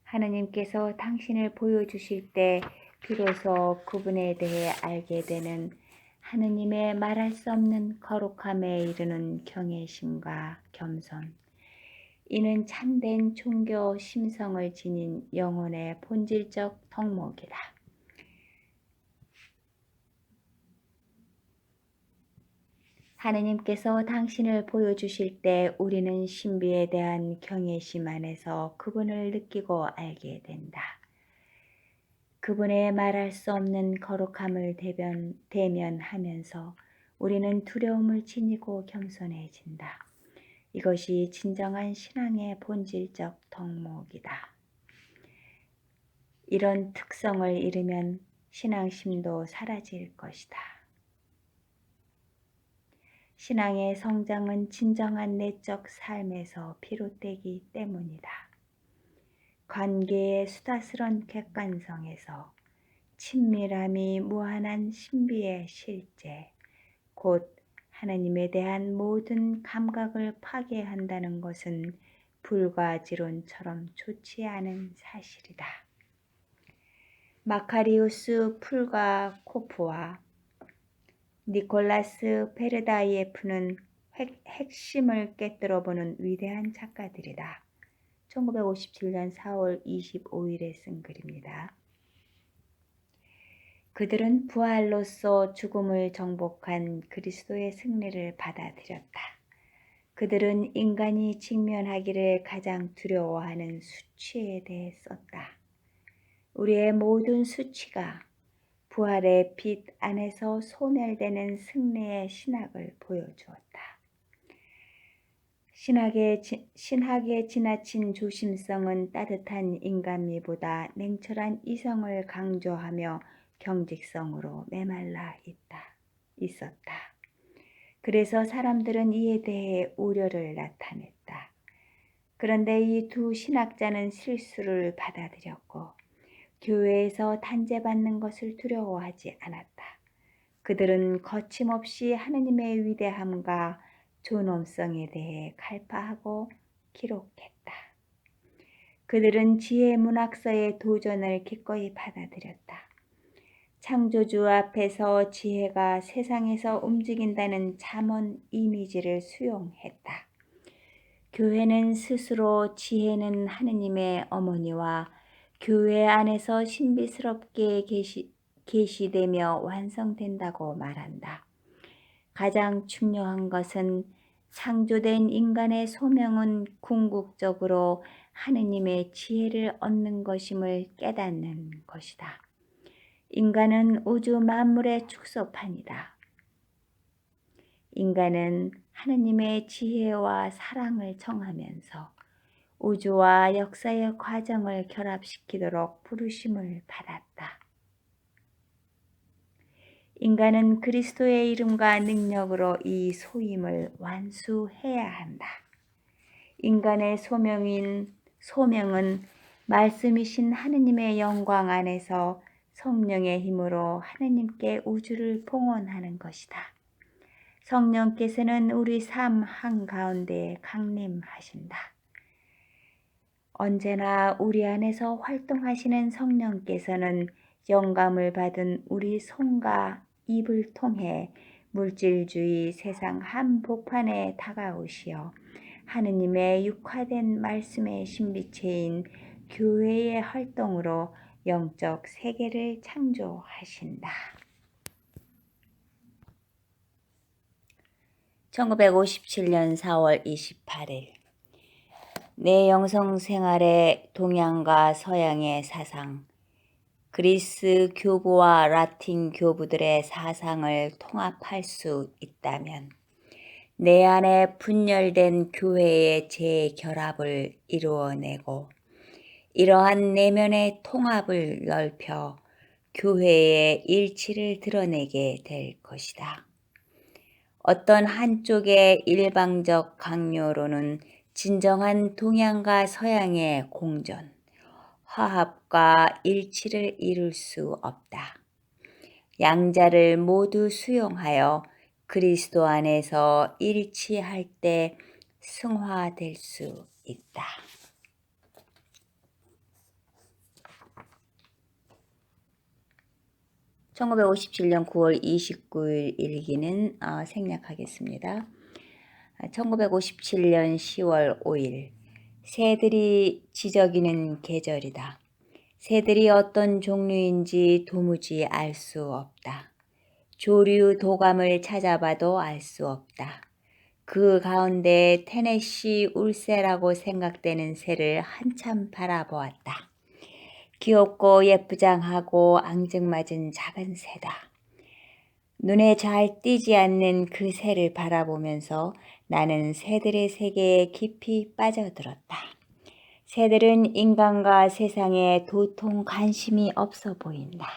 하느님께서 당신을 보여주실 때 비로소 그분에 대해 알게 되는 하느님의 말할 수 없는 거룩함에 이르는 경외심과 겸손. 이는 참된 종교 심성을 지닌 영혼의 본질적 덕목이다. 하느님께서 당신을 보여주실 때 우리는 신비에 대한 경외심 안에서 그분을 느끼고 알게 된다. 그분의 말할 수 없는 거룩함을 대면하면서 우리는 두려움을 지니고 겸손해진다. 이것이 진정한 신앙의 본질적 덕목이다. 이런 특성을 잃으면 신앙심도 사라질 것이다. 신앙의 성장은 진정한 내적 삶에서 비롯되기 때문이다. 관계의 수다스런 객관성에서 친밀함이 무한한 신비의 실제, 곧 하나님에 대한 모든 감각을 파괴한다는 것은 불가지론처럼 좋지 않은 사실이다. 마카리우스 풀가코프와 니콜라스 베르다이에프는 핵심을 깨뜨려보는 위대한 작가들이다. 1957년 4월 25일에 쓴 글입니다. 그들은 부활로서 죽음을 정복한 그리스도의 승리를 받아들였다. 그들은 인간이 직면하기를 가장 두려워하는 수치에 대해 썼다. 우리의 모든 수치가 부활의 빛 안에서 소멸되는 승리의 신학을 보여주었다. 신학의 지나친 조심성은 따뜻한 인간미보다 냉철한 이성을 강조하며 경직성으로 메말라 있었다. 그래서 사람들은 이에 대해 우려를 나타냈다. 그런데 이 두 신학자는 실수를 받아들였고 교회에서 단죄받는 것을 두려워하지 않았다. 그들은 거침없이 하느님의 위대함과 존엄성에 대해 갈파하고 기록했다. 그들은 지혜 문학서의 도전을 기꺼이 받아들였다. 창조주 앞에서 지혜가 세상에서 움직인다는 잠언 이미지를 수용했다. 교회는 스스로 지혜는 하느님의 어머니와 교회 안에서 신비스럽게 계시되며 완성된다고 말한다. 가장 중요한 것은 창조된 인간의 소명은 궁극적으로 하느님의 지혜를 얻는 것임을 깨닫는 것이다. 인간은 우주 만물의 축소판이다. 인간은 하느님의 지혜와 사랑을 청하면서 우주와 역사의 과정을 결합시키도록 부르심을 받았다. 인간은 그리스도의 이름과 능력으로 이 소임을 완수해야 한다. 인간의 소명은 말씀이신 하느님의 영광 안에서 성령의 힘으로 하느님께 우주를 봉헌하는 것이다. 성령께서는 우리 삶 한가운데 강림하신다. 언제나 우리 안에서 활동하시는 성령께서는 영감을 받은 우리 손과 입을 통해 물질주의 세상 한복판에 다가오시어 하느님의 육화된 말씀의 신비체인 교회의 활동으로 영적 세계를 창조하신다. 1957년 4월 28일 내 영성 생활의 동양과 서양의 사상, 그리스 교부와 라틴 교부들의 사상을 통합할 수 있다면 내 안에 분열된 교회의 재결합을 이루어내고 이러한 내면의 통합을 넓혀 교회의 일치를 드러내게 될 것이다. 어떤 한쪽의 일방적 강요로는 진정한 동양과 서양의 공존, 화합과 일치를 이룰 수 없다. 양자를 모두 수용하여 그리스도 안에서 일치할 때 승화될 수 있다. (1957년 9월 29일) 일기는 생략하겠습니다. 1957년 10월 5일 새들이 지저귀는 계절이다. 새들이 어떤 종류인지 도무지 알 수 없다. 조류 도감을 찾아봐도 알 수 없다. 그 가운데 테네시 울새라고 생각되는 새를 한참 바라보았다. 귀엽고 예쁘장하고 앙증맞은 작은 새다. 눈에 잘 띄지 않는 그 새를 바라보면서 나는 새들의 세계에 깊이 빠져들었다. 새들은 인간과 세상에 도통 관심이 없어 보인다.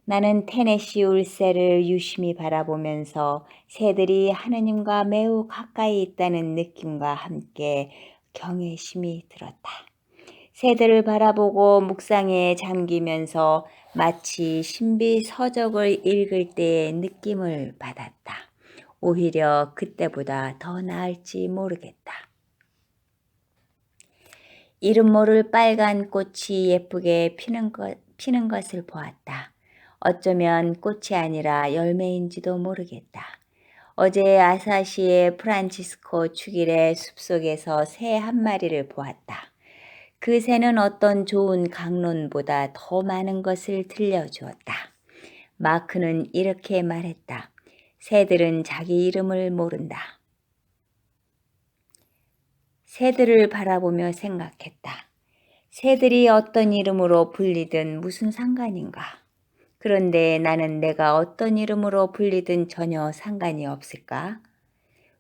나는 테네시 울새를 유심히 바라보면서 새들이 하느님과 매우 가까이 있다는 느낌과 함께 경외심이 들었다. 새들을 바라보고 묵상에 잠기면서 마치 신비 서적을 읽을 때의 느낌을 받았다. 오히려 그때보다 더 나을지 모르겠다. 이름 모를 빨간 꽃이 예쁘게 피는 것을 보았다. 어쩌면 꽃이 아니라 열매인지도 모르겠다. 어제 아사시의 프란치스코 축일의 숲속에서 새 한 마리를 보았다. 그 새는 어떤 좋은 강론보다 더 많은 것을 들려주었다. 마크는 이렇게 말했다. 새들은 자기 이름을 모른다. 새들을 바라보며 생각했다. 새들이 어떤 이름으로 불리든 무슨 상관인가? 그런데 나는 내가 어떤 이름으로 불리든 전혀 상관이 없을까?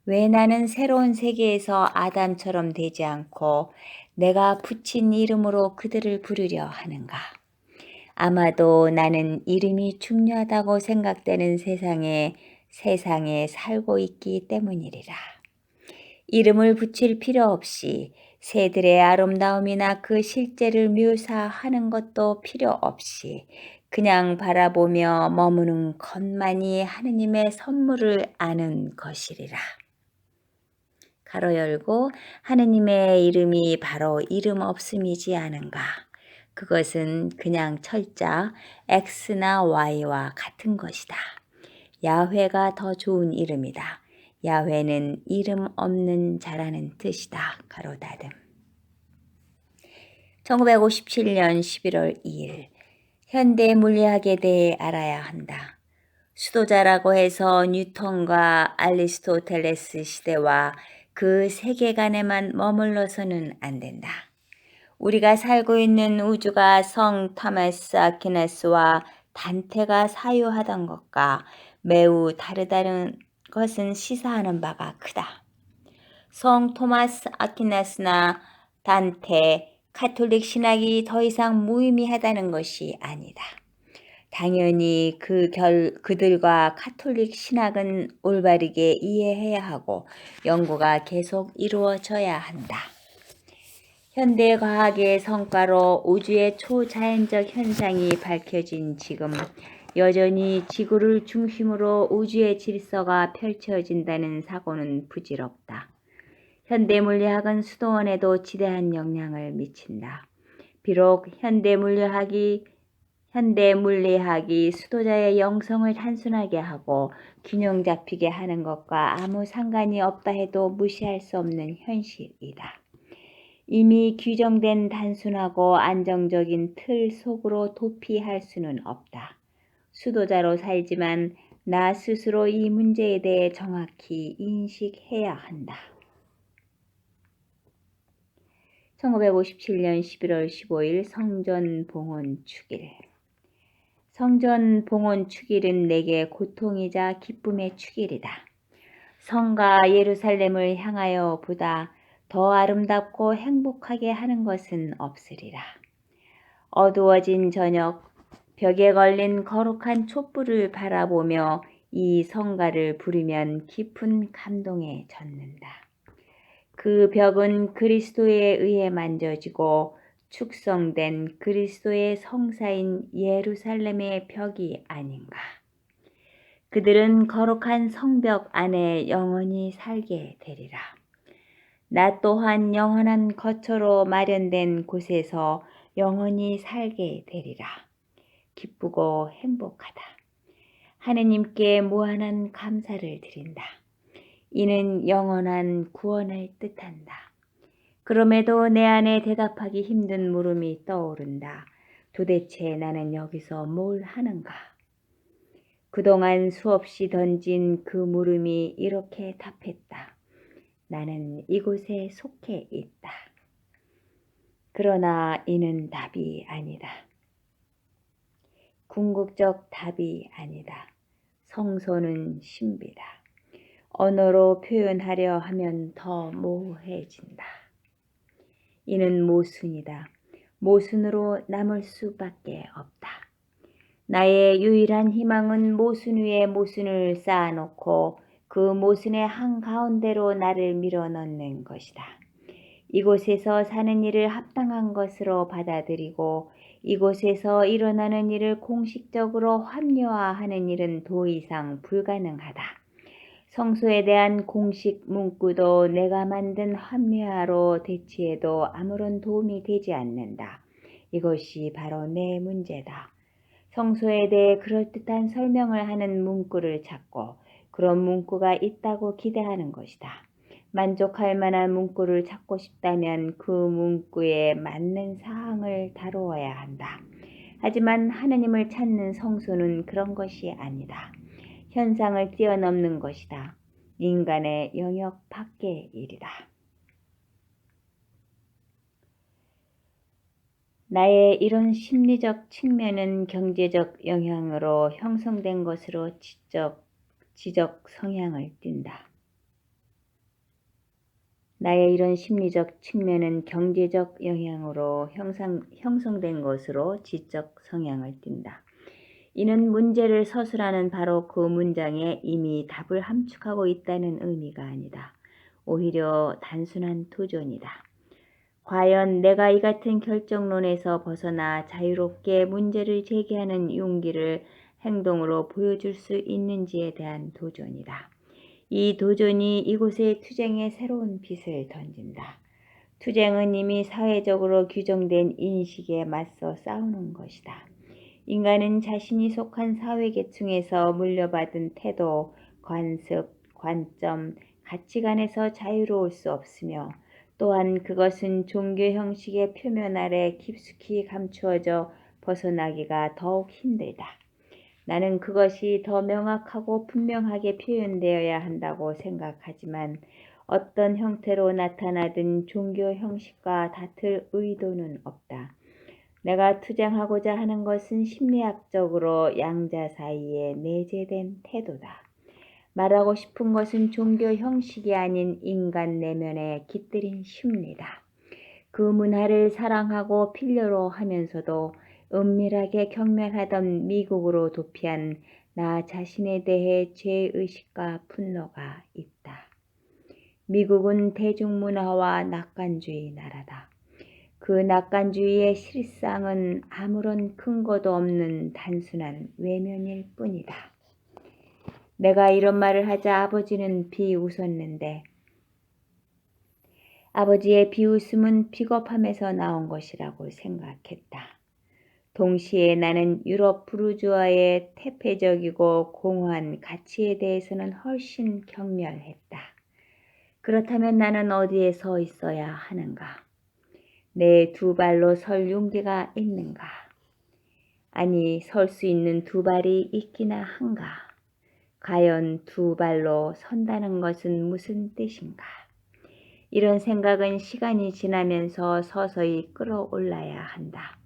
왜 나는 새로운 세계에서 아담처럼 되지 않고 내가 붙인 이름으로 그들을 부르려 하는가? 아마도 나는 이름이 중요하다고 생각되는 세상에 살고 있기 때문이리라. 이름을 붙일 필요 없이 새들의 아름다움이나 그 실제를 묘사하는 것도 필요 없이 그냥 바라보며 머무는 것만이 하느님의 선물을 아는 것이리라. 가로 열고 하느님의 이름이 바로 이름 없음이지 않은가. 그것은 그냥 철자 X나 Y와 같은 것이다. 야훼가 더 좋은 이름이다. 야훼는 이름 없는 자라는 뜻이다. 가로 닫음. 1957년 11월 2일 현대 물리학에 대해 알아야 한다. 수도자라고 해서 뉴턴과 아리스토텔레스 시대와 그 세계관에만 머물러서는 안 된다. 우리가 살고 있는 우주가 성 토마스 아퀴나스와 단테가 사유하던 것과 매우 다르다는 것은 시사하는 바가 크다. 성 토마스 아퀴나스나 단테, 카톨릭 신학이 더 이상 무의미하다는 것이 아니다. 당연히 그들과 카톨릭 신학은 올바르게 이해해야 하고 연구가 계속 이루어져야 한다. 현대 과학의 성과로 우주의 초자연적 현상이 밝혀진 지금 여전히 지구를 중심으로 우주의 질서가 펼쳐진다는 사고는 부질없다. 현대 물리학은 수도원에도 지대한 영향을 미친다. 비록 현대 물리학이 수도자의 영성을 단순하게 하고 균형 잡히게 하는 것과 아무 상관이 없다 해도 무시할 수 없는 현실이다. 이미 규정된 단순하고 안정적인 틀 속으로 도피할 수는 없다. 수도자로 살지만 나 스스로 이 문제에 대해 정확히 인식해야 한다. 1957년 11월 15일 성전봉헌 축일. 성전봉헌 축일은 내게 고통이자 기쁨의 축일이다. 성과 예루살렘을 향하여 보다 더 아름답고 행복하게 하는 것은 없으리라. 어두워진 저녁, 벽에 걸린 거룩한 촛불을 바라보며 이 성가를 부르면 깊은 감동에 젖는다. 그 벽은 그리스도에 의해 만져지고 축성된 그리스도의 성사인 예루살렘의 벽이 아닌가. 그들은 거룩한 성벽 안에 영원히 살게 되리라. 나 또한 영원한 거처로 마련된 곳에서 영원히 살게 되리라. 기쁘고 행복하다. 하느님께 무한한 감사를 드린다. 이는 영원한 구원을 뜻한다. 그럼에도 내 안에 대답하기 힘든 물음이 떠오른다. 도대체 나는 여기서 뭘 하는가? 그동안 수없이 던진 그 물음이 이렇게 답했다. 나는 이곳에 속해 있다. 그러나 이는 답이 아니다. 궁극적 답이 아니다. 성소는 신비다. 언어로 표현하려 하면 더 모호해진다. 이는 모순이다. 모순으로 남을 수밖에 없다. 나의 유일한 희망은 모순 위에 모순을 쌓아놓고 그 모순의 한가운데로 나를 밀어넣는 것이다. 이곳에서 사는 일을 합당한 것으로 받아들이고 이곳에서 일어나는 일을 공식적으로 합리화하는 일은 더 이상 불가능하다. 성소에 대한 공식 문구도 내가 만든 합리화로 대치해도 아무런 도움이 되지 않는다. 이것이 바로 내 문제다. 성소에 대해 그럴듯한 설명을 하는 문구를 찾고 그런 문구가 있다고 기대하는 것이다. 만족할 만한 문구를 찾고 싶다면 그 문구에 맞는 사항을 다루어야 한다. 하지만 하느님을 찾는 성소는 그런 것이 아니다. 현상을 뛰어넘는 것이다. 인간의 영역 밖의 일이다. 나의 이런 심리적 측면은 경제적 영향으로 형성된 것으로 지적 성향을 띈다. 나의 이런 심리적 측면은 경제적 영향으로 형성된 것으로 지적 성향을 띈다. 이는 문제를 서술하는 바로 그 문장에 이미 답을 함축하고 있다는 의미가 아니다. 오히려 단순한 도전이다. 과연 내가 이 같은 결정론에서 벗어나 자유롭게 문제를 제기하는 용기를 행동으로 보여줄 수 있는지에 대한 도전이다. 이 도전이 이곳의 투쟁에 새로운 빛을 던진다. 투쟁은 이미 사회적으로 규정된 인식에 맞서 싸우는 것이다. 인간은 자신이 속한 사회계층에서 물려받은 태도, 관습, 관점, 가치관에서 자유로울 수 없으며 또한 그것은 종교 형식의 표면 아래 깊숙이 감추어져 벗어나기가 더욱 힘들다. 나는 그것이 더 명확하고 분명하게 표현되어야 한다고 생각하지만 어떤 형태로 나타나든 종교 형식과 다툴 의도는 없다. 내가 투쟁하고자 하는 것은 심리학적으로 양자 사이에 내재된 태도다. 말하고 싶은 것은 종교 형식이 아닌 인간 내면의 깃들인 심리다. 그 문화를 사랑하고 필요로 하면서도 은밀하게 경멸하던 미국으로 도피한 나 자신에 대해 죄의식과 분노가 있다. 미국은 대중문화와 낙관주의 나라다. 그 낙관주의의 실상은 아무런 근거도 없는 단순한 외면일 뿐이다. 내가 이런 말을 하자 아버지는 비웃었는데 아버지의 비웃음은 비겁함에서 나온 것이라고 생각했다. 동시에 나는 유럽 부르주아의 태폐적이고 공허한 가치에 대해서는 훨씬 경멸했다. 그렇다면 나는 어디에 서 있어야 하는가? 내 두 발로 설 용기가 있는가? 아니, 설 수 있는 두 발이 있기나 한가? 과연 두 발로 선다는 것은 무슨 뜻인가? 이런 생각은 시간이 지나면서 서서히 끌어올라야 한다.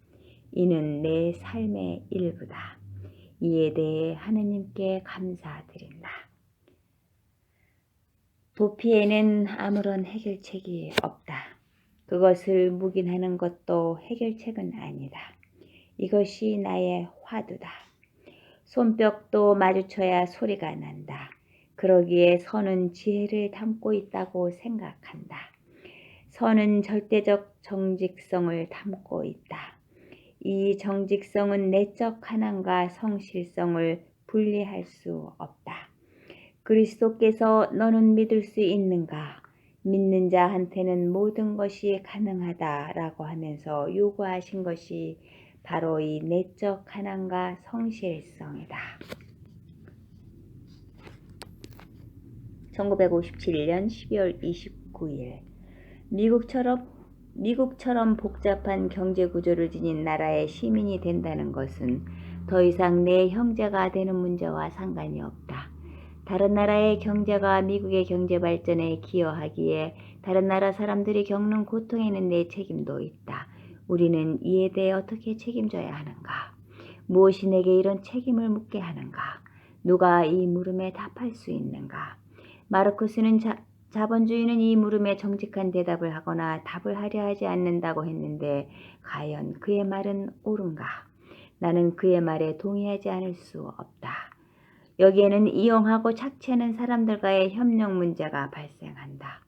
이는 내 삶의 일부다. 이에 대해 하느님께 감사드린다. 도피에는 아무런 해결책이 없다. 그것을 묵인하는 것도 해결책은 아니다. 이것이 나의 화두다. 손뼉도 마주쳐야 소리가 난다. 그러기에 선은 지혜를 담고 있다고 생각한다. 선은 절대적 정직성을 담고 있다. 이 정직성은 내적 가난과 성실성을 분리할 수 없다. 그리스도께서 너는 믿을 수 있는가? 믿는 자한테는 모든 것이 가능하다라고 하면서 요구하신 것이 바로 이 내적 가난과 성실성이다. 1957년 12월 29일 미국처럼 복잡한 경제 구조를 지닌 나라의 시민이 된다는 것은 더 이상 내 형제가 되는 문제와 상관이 없다. 다른 나라의 경제가 미국의 경제 발전에 기여하기에 다른 나라 사람들이 겪는 고통에는 내 책임도 있다. 우리는 이에 대해 어떻게 책임져야 하는가? 무엇이 내게 이런 책임을 묻게 하는가? 누가 이 물음에 답할 수 있는가? 마르쿠스는 자본주의는 이 물음에 정직한 대답을 하거나 답을 하려 하지 않는다고 했는데 과연 그의 말은 옳은가? 나는 그의 말에 동의하지 않을 수 없다. 여기에는 이용하고 착취하는 사람들과의 협력 문제가 발생한다.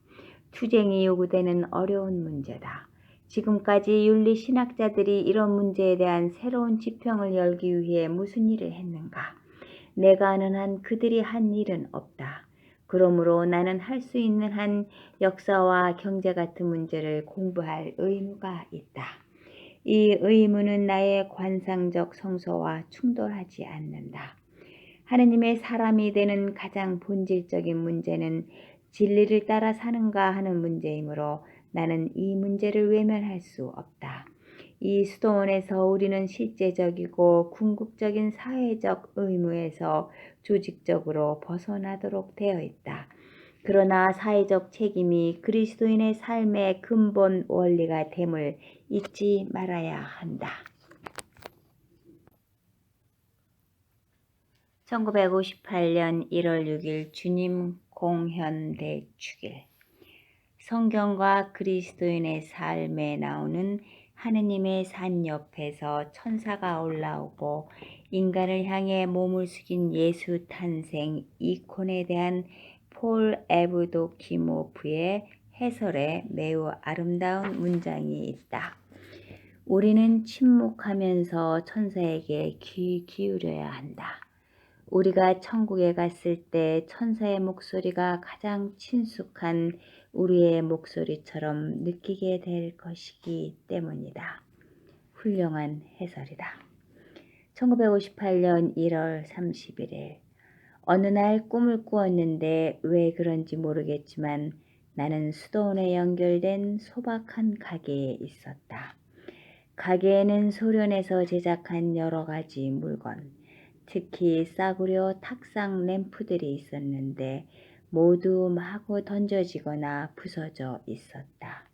투쟁이 요구되는 어려운 문제다. 지금까지 윤리신학자들이 이런 문제에 대한 새로운 지평을 열기 위해 무슨 일을 했는가? 내가 아는 한 그들이 한 일은 없다. 그러므로 나는 할 수 있는 한 역사와 경제 같은 문제를 공부할 의무가 있다. 이 의무는 나의 관상적 성소와 충돌하지 않는다. 하느님의 사람이 되는 가장 본질적인 문제는 진리를 따라 사는가 하는 문제이므로 나는 이 문제를 외면할 수 없다. 이 수도원에서 우리는 실제적이고 궁극적인 사회적 의무에서 조직적으로 벗어나도록 되어 있다. 그러나 사회적 책임이 그리스도인의 삶의 근본 원리가 됨을 잊지 말아야 한다. 1958년 1월 6일 주님 공현 대축일. 성경과 그리스도인의 삶에 나오는 하느님의 산 옆에서 천사가 올라오고 인간을 향해 몸을 숙인 예수 탄생 이콘에 대한 폴 에브도키모프의 해설에 매우 아름다운 문장이 있다. 우리는 침묵하면서 천사에게 귀 기울여야 한다. 우리가 천국에 갔을 때 천사의 목소리가 가장 친숙한 우리의 목소리처럼 느끼게 될 것이기 때문이다. 훌륭한 해설이다. 1958년 1월 31일 어느 날 꿈을 꾸었는데 왜 그런지 모르겠지만 나는 수도원에 연결된 소박한 가게에 있었다. 가게에는 소련에서 제작한 여러 가지 물건, 특히 싸구려 탁상 램프들이 있었는데 모두 마구 던져지거나 부서져 있었다.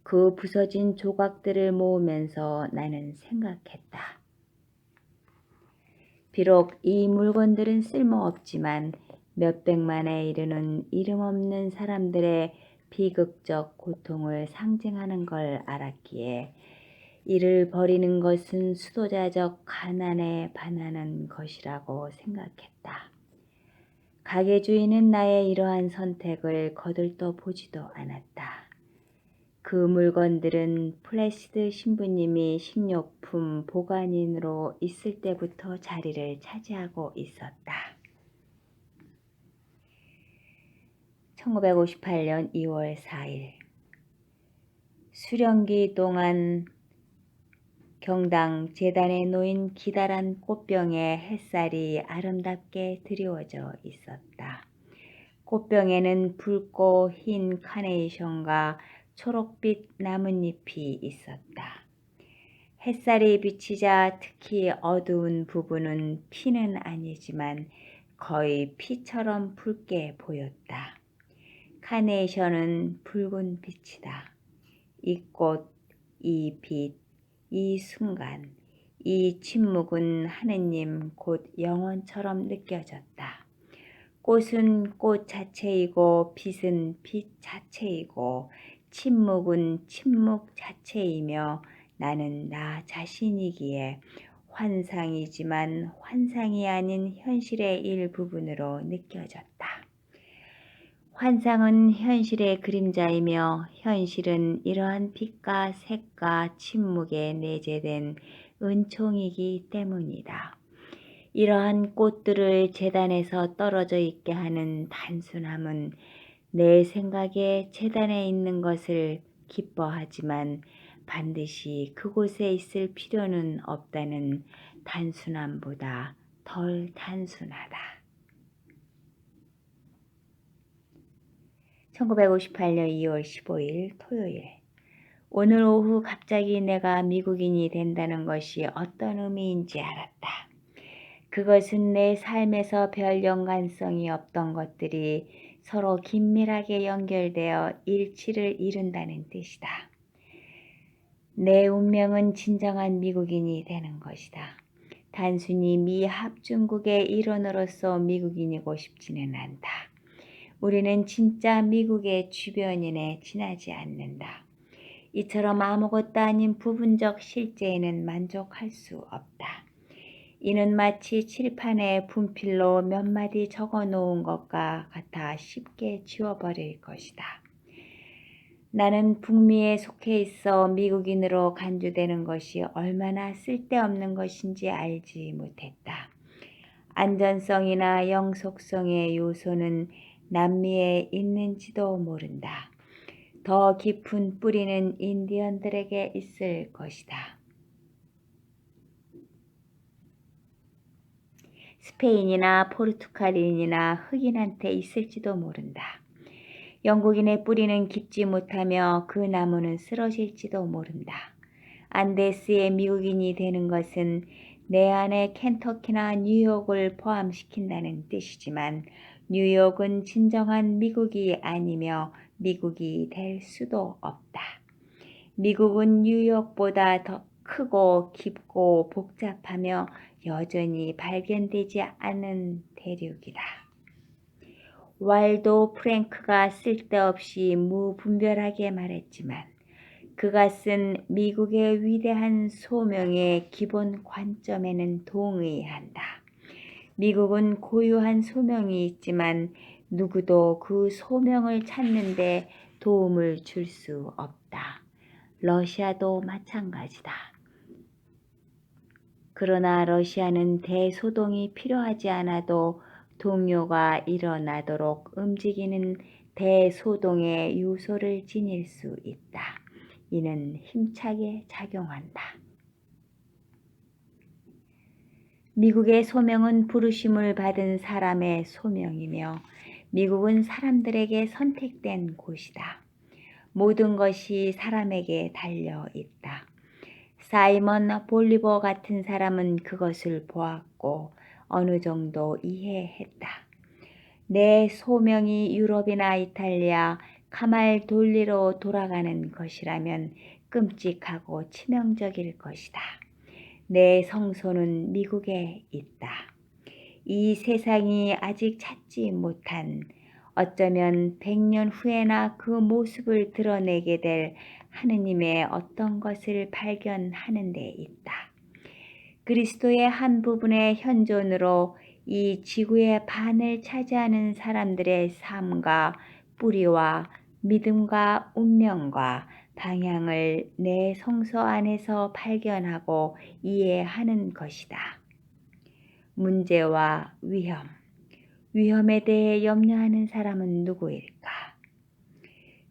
그 부서진 조각들을 모으면서 나는 생각했다. 비록 이 물건들은 쓸모없지만 몇백만에 이르는 이름 없는 사람들의 비극적 고통을 상징하는 걸 알았기에 이를 버리는 것은 수도자적 가난에 반하는 것이라고 생각했다. 가게 주인은 나의 이러한 선택을 거들떠 보지도 않았다. 그 물건들은 플래시드 신부님이 식료품 보관인으로 있을 때부터 자리를 차지하고 있었다. 1958년 2월 4일 수령기 동안 경당 재단에 놓인 기다란 꽃병에 햇살이 아름답게 드리워져 있었다. 꽃병에는 붉고 흰 카네이션과 초록빛 나뭇잎이 있었다. 햇살이 비치자 특히 어두운 부분은 피는 아니지만 거의 피처럼 붉게 보였다. 카네이션은 붉은 빛이다. 이 꽃, 이 빛, 이 순간, 이 침묵은 하느님 곧 영원처럼 느껴졌다. 꽃은 꽃 자체이고 빛은 빛 자체이고 침묵은 침묵 자체이며 나는 나 자신이기에 환상이지만 환상이 아닌 현실의 일부분으로 느껴졌다. 환상은 현실의 그림자이며 현실은 이러한 빛과 색과 침묵에 내재된 은총이기 때문이다. 이러한 꽃들을 재단에서 떨어져 있게 하는 단순함은 내 생각에 재단에 있는 것을 기뻐하지만 반드시 그곳에 있을 필요는 없다는 단순함보다 덜 단순하다. 1958년 2월 15일 토요일. 오늘 오후 갑자기 내가 미국인이 된다는 것이 어떤 의미인지 알았다. 그것은 내 삶에서 별 연관성이 없던 것들이 서로 긴밀하게 연결되어 일치를 이룬다는 뜻이다. 내 운명은 진정한 미국인이 되는 것이다. 단순히 미 합중국의 일원으로서 미국인이고 싶지는 않다. 우리는 진짜 미국의 주변인에 지나지 않는다. 이처럼 아무것도 아닌 부분적 실제에는 만족할 수 없다. 이는 마치 칠판에 분필로 몇 마디 적어 놓은 것과 같아 쉽게 지워버릴 것이다. 나는 북미에 속해 있어 미국인으로 간주되는 것이 얼마나 쓸데없는 것인지 알지 못했다. 안전성이나 영속성의 요소는 남미에 있는지도 모른다. 더 깊은 뿌리는 인디언들에게 있을 것이다. 스페인이나 포르투갈인이나 흑인한테 있을지도 모른다. 영국인의 뿌리는 깊지 못하며 그 나무는 쓰러질지도 모른다. 안데스의 미국인이 되는 것은 내 안에 켄터키나 뉴욕을 포함시킨다는 뜻이지만 뉴욕은 진정한 미국이 아니며 미국이 될 수도 없다. 미국은 뉴욕보다 더 크고 깊고 복잡하며 여전히 발견되지 않은 대륙이다. 왈도 프랭크가 쓸데없이 무분별하게 말했지만 그가 쓴 미국의 위대한 소명의 기본 관점에는 동의한다. 미국은 고유한 소명이 있지만 누구도 그 소명을 찾는 데 도움을 줄 수 없다. 러시아도 마찬가지다. 그러나 러시아는 대소동이 필요하지 않아도 동요가 일어나도록 움직이는 대소동의 요소를 지닐 수 있다. 이는 힘차게 작용한다. 미국의 소명은 부르심을 받은 사람의 소명이며 미국은 사람들에게 선택된 곳이다. 모든 것이 사람에게 달려 있다. 사이먼 볼리버 같은 사람은 그것을 보았고 어느 정도 이해했다. 내 소명이 유럽이나 이탈리아, 카말돌리로 돌아가는 것이라면 끔찍하고 치명적일 것이다. 내 성소는 미국에 있다. 이 세상이 아직 찾지 못한 어쩌면 100년 후에나 그 모습을 드러내게 될 하느님의 어떤 것을 발견하는 데 있다. 그리스도의 한 부분의 현존으로 이 지구의 반을 차지하는 사람들의 삶과 뿌리와 믿음과 운명과 방향을 내 성소 안에서 발견하고 이해하는 것이다. 문제와 위험에 대해 염려하는 사람은 누구일까?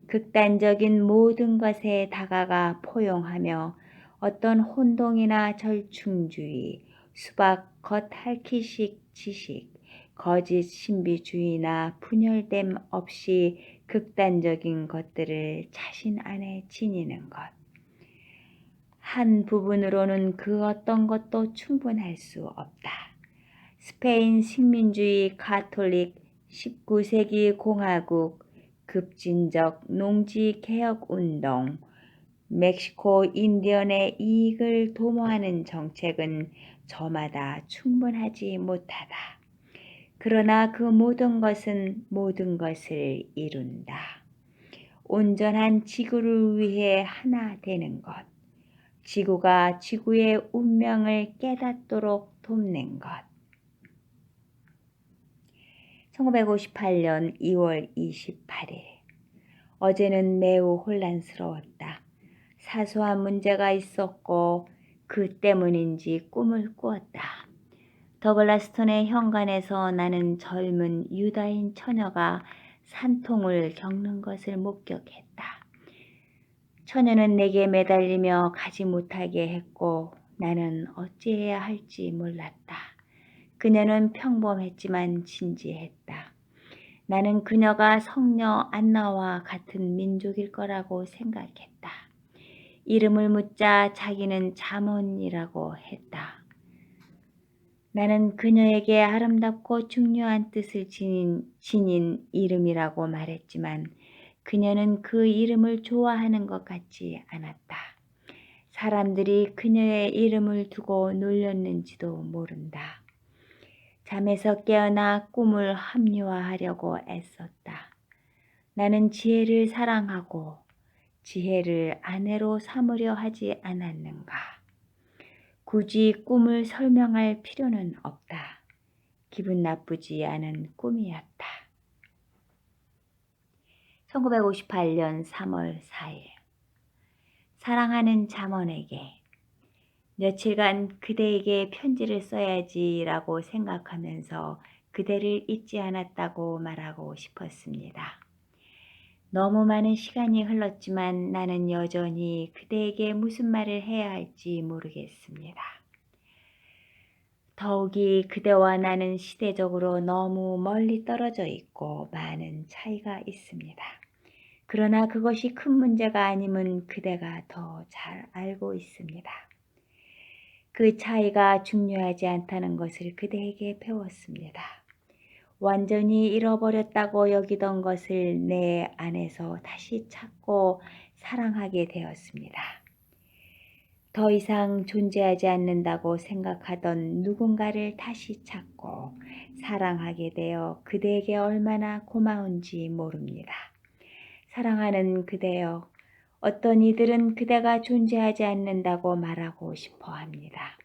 극단적인 모든 것에 다가가 포용하며 어떤 혼동이나 절충주의, 수박 겉핥기식 지식, 거짓 신비주의나 분열됨 없이 극단적인 것들을 자신 안에 지니는 것. 한 부분으로는 그 어떤 것도 충분할 수 없다. 스페인 식민주의 가톨릭 19세기 공화국, 급진적 농지개혁운동, 멕시코 인디언의 이익을 도모하는 정책은 저마다 충분하지 못하다. 그러나 그 모든 것은 모든 것을 이룬다. 온전한 지구를 위해 하나 되는 것, 지구가 지구의 운명을 깨닫도록 돕는 것. 1958년 2월 28일. 어제는 매우 혼란스러웠다. 사소한 문제가 있었고 그 때문인지 꿈을 꾸었다. 더글라스톤의 현관에서 나는 젊은 유다인 처녀가 산통을 겪는 것을 목격했다. 처녀는 내게 매달리며 가지 못하게 했고 나는 어찌해야 할지 몰랐다. 그녀는 평범했지만 진지했다. 나는 그녀가 성녀 안나와 같은 민족일 거라고 생각했다. 이름을 묻자 자기는 잠언이라고 했다. 나는 그녀에게 아름답고 중요한 뜻을 지닌 이름이라고 말했지만 그녀는 그 이름을 좋아하는 것 같지 않았다. 사람들이 그녀의 이름을 두고 놀렸는지도 모른다. 잠에서 깨어나 꿈을 합리화하려고 애썼다. 나는 지혜를 사랑하고 지혜를 아내로 삼으려 하지 않았는가. 굳이 꿈을 설명할 필요는 없다. 기분 나쁘지 않은 꿈이었다. 1958년 3월 4일 사랑하는 잠언에게 며칠간 그대에게 편지를 써야지라고 생각하면서 그대를 잊지 않았다고 말하고 싶었습니다. 너무 많은 시간이 흘렀지만 나는 여전히 그대에게 무슨 말을 해야 할지 모르겠습니다. 더욱이 그대와 나는 시대적으로 너무 멀리 떨어져 있고 많은 차이가 있습니다. 그러나 그것이 큰 문제가 아님은 그대가 더 잘 알고 있습니다. 그 차이가 중요하지 않다는 것을 그대에게 배웠습니다. 완전히 잃어버렸다고 여기던 것을 내 안에서 다시 찾고 사랑하게 되었습니다. 더 이상 존재하지 않는다고 생각하던 누군가를 다시 찾고 사랑하게 되어 그대에게 얼마나 고마운지 모릅니다. 사랑하는 그대여, 어떤 이들은 그대가 존재하지 않는다고 말하고 싶어 합니다.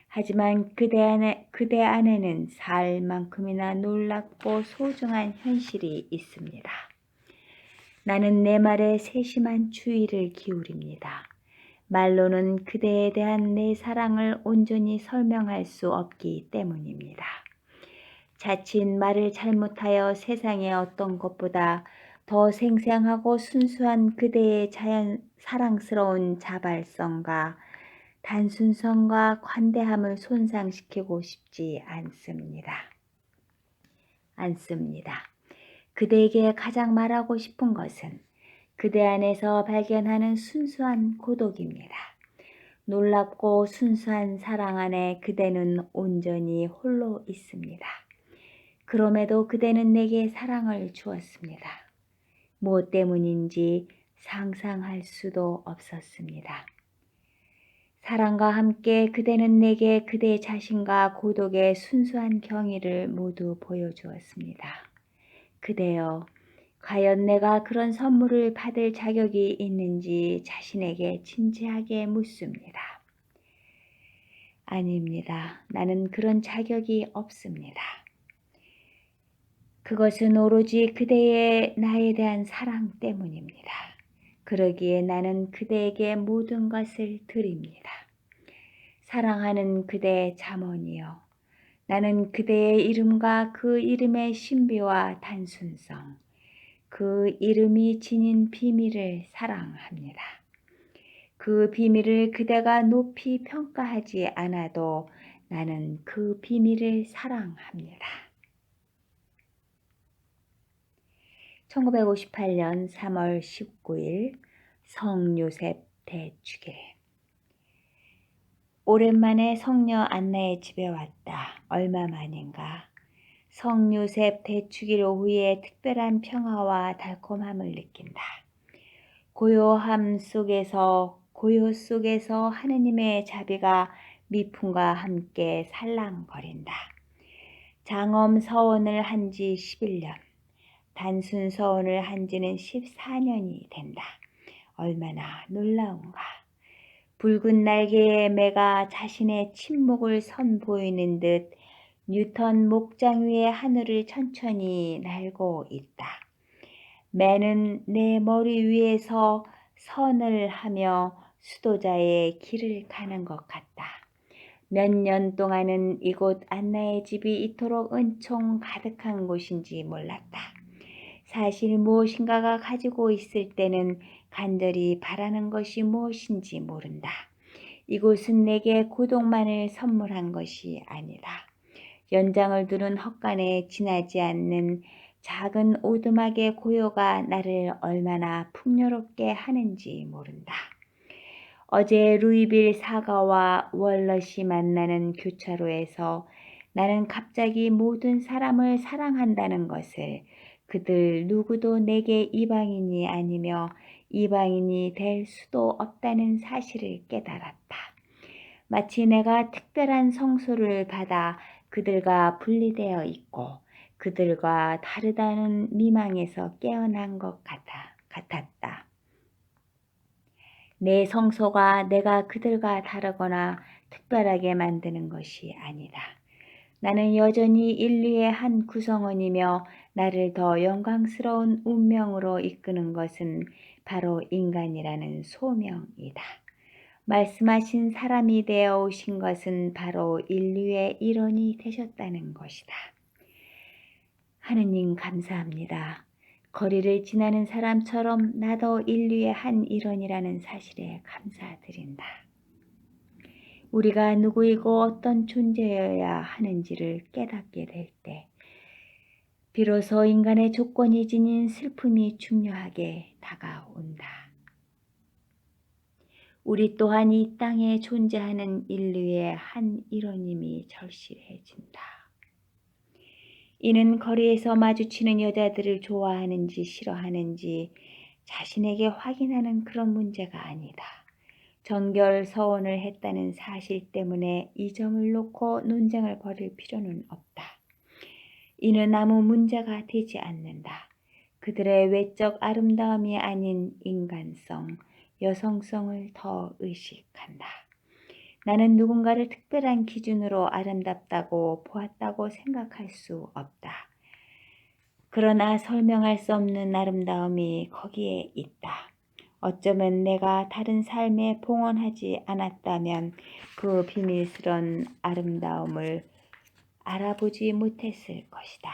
하지만 그대 안에는 살 만큼이나 놀랍고 소중한 현실이 있습니다. 나는 내 말에 세심한 주의를 기울입니다. 말로는 그대에 대한 내 사랑을 온전히 설명할 수 없기 때문입니다. 자칫 말을 잘못하여 세상의 어떤 것보다 더 생생하고 순수한 그대의 사랑스러운 자발성과 단순성과 관대함을 손상시키고 싶지 않습니다. 그대에게 가장 말하고 싶은 것은 그대 안에서 발견하는 순수한 고독입니다. 놀랍고 순수한 사랑 안에 그대는 온전히 홀로 있습니다. 그럼에도 그대는 내게 사랑을 주었습니다. 무엇 때문인지 상상할 수도 없었습니다. 사랑과 함께 그대는 내게 그대 자신과 고독의 순수한 경의를 모두 보여주었습니다. 그대여, 과연 내가 그런 선물을 받을 자격이 있는지 자신에게 진지하게 묻습니다. 아닙니다. 나는 그런 자격이 없습니다. 그것은 오로지 그대의 나에 대한 사랑 때문입니다. 그러기에 나는 그대에게 모든 것을 드립니다. 사랑하는 그대의 잠언이여, 나는 그대의 이름과 그 이름의 신비와 단순성, 그 이름이 지닌 비밀을 사랑합니다. 그 비밀을 그대가 높이 평가하지 않아도 나는 그 비밀을 사랑합니다. 1958년 3월 19일 성요셉 대축일. 오랜만에 성녀 안나의 집에 왔다. 얼마 만인가. 성요셉 대축일 오후에 특별한 평화와 달콤함을 느낀다. 고요 속에서 하느님의 자비가 미풍과 함께 살랑거린다. 장엄 서원을 한 지 11년, 단순 서원을 한 지는 14년이 된다. 얼마나 놀라운가. 붉은 날개의 매가 자신의 침묵을 선보이는 듯 뉴턴 목장 위의 하늘을 천천히 날고 있다. 매는 내 머리 위에서 선을 하며 수도자의 길을 가는 것 같다. 몇 년 동안은 이곳 안나의 집이 이토록 은총 가득한 곳인지 몰랐다. 사실 무엇인가가 가지고 있을 때는 간절히 바라는 것이 무엇인지 모른다. 이곳은 내게 고독만을 선물한 것이 아니라 연장을 두른 헛간에 지나지 않는 작은 오두막의 고요가 나를 얼마나 풍요롭게 하는지 모른다. 어제 루이빌 사가와 월넛이 만나는 교차로에서 나는 갑자기 모든 사람을 사랑한다는 것을 그들 누구도 내게 이방인이 아니며 이방인이 될 수도 없다는 사실을 깨달았다. 마치 내가 특별한 성소를 받아 그들과 분리되어 있고 그들과 다르다는 미망에서 깨어난 것 같았다. 내 성소가 내가 그들과 다르거나 특별하게 만드는 것이 아니다. 나는 여전히 인류의 한 구성원이며 나를 더 영광스러운 운명으로 이끄는 것은 바로 인간이라는 소명이다. 말씀하신 사람이 되어 오신 것은 바로 인류의 일원이 되셨다는 것이다. 하느님 감사합니다. 거리를 지나는 사람처럼 나도 인류의 한 일원이라는 사실에 감사드린다. 우리가 누구이고 어떤 존재여야 하는지를 깨닫게 될 때 비로소 인간의 조건이 지닌 슬픔이 중요하게 다가온다. 우리 또한 이 땅에 존재하는 인류의 한 일원임이 절실해진다. 이는 거리에서 마주치는 여자들을 좋아하는지 싫어하는지 자신에게 확인하는 그런 문제가 아니다. 정결 서원을 했다는 사실 때문에 이 점을 놓고 논쟁을 벌일 필요는 없다. 이는 아무 문제가 되지 않는다. 그들의 외적 아름다움이 아닌 인간성, 여성성을 더 의식한다. 나는 누군가를 특별한 기준으로 아름답다고 보았다고 생각할 수 없다. 그러나 설명할 수 없는 아름다움이 거기에 있다. 어쩌면 내가 다른 삶에 봉헌하지 않았다면 그 비밀스런 아름다움을 알아보지 못했을 것이다.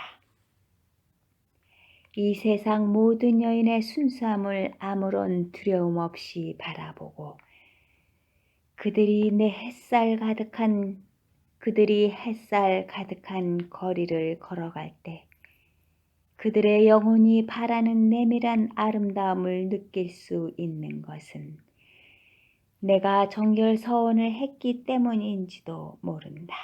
이 세상 모든 여인의 순수함을 아무런 두려움 없이 바라보고 그들이 햇살 가득한 거리를 걸어갈 때 그들의 영혼이 바라는 내밀한 아름다움을 느낄 수 있는 것은 내가 정결 서원을 했기 때문인지도 모른다.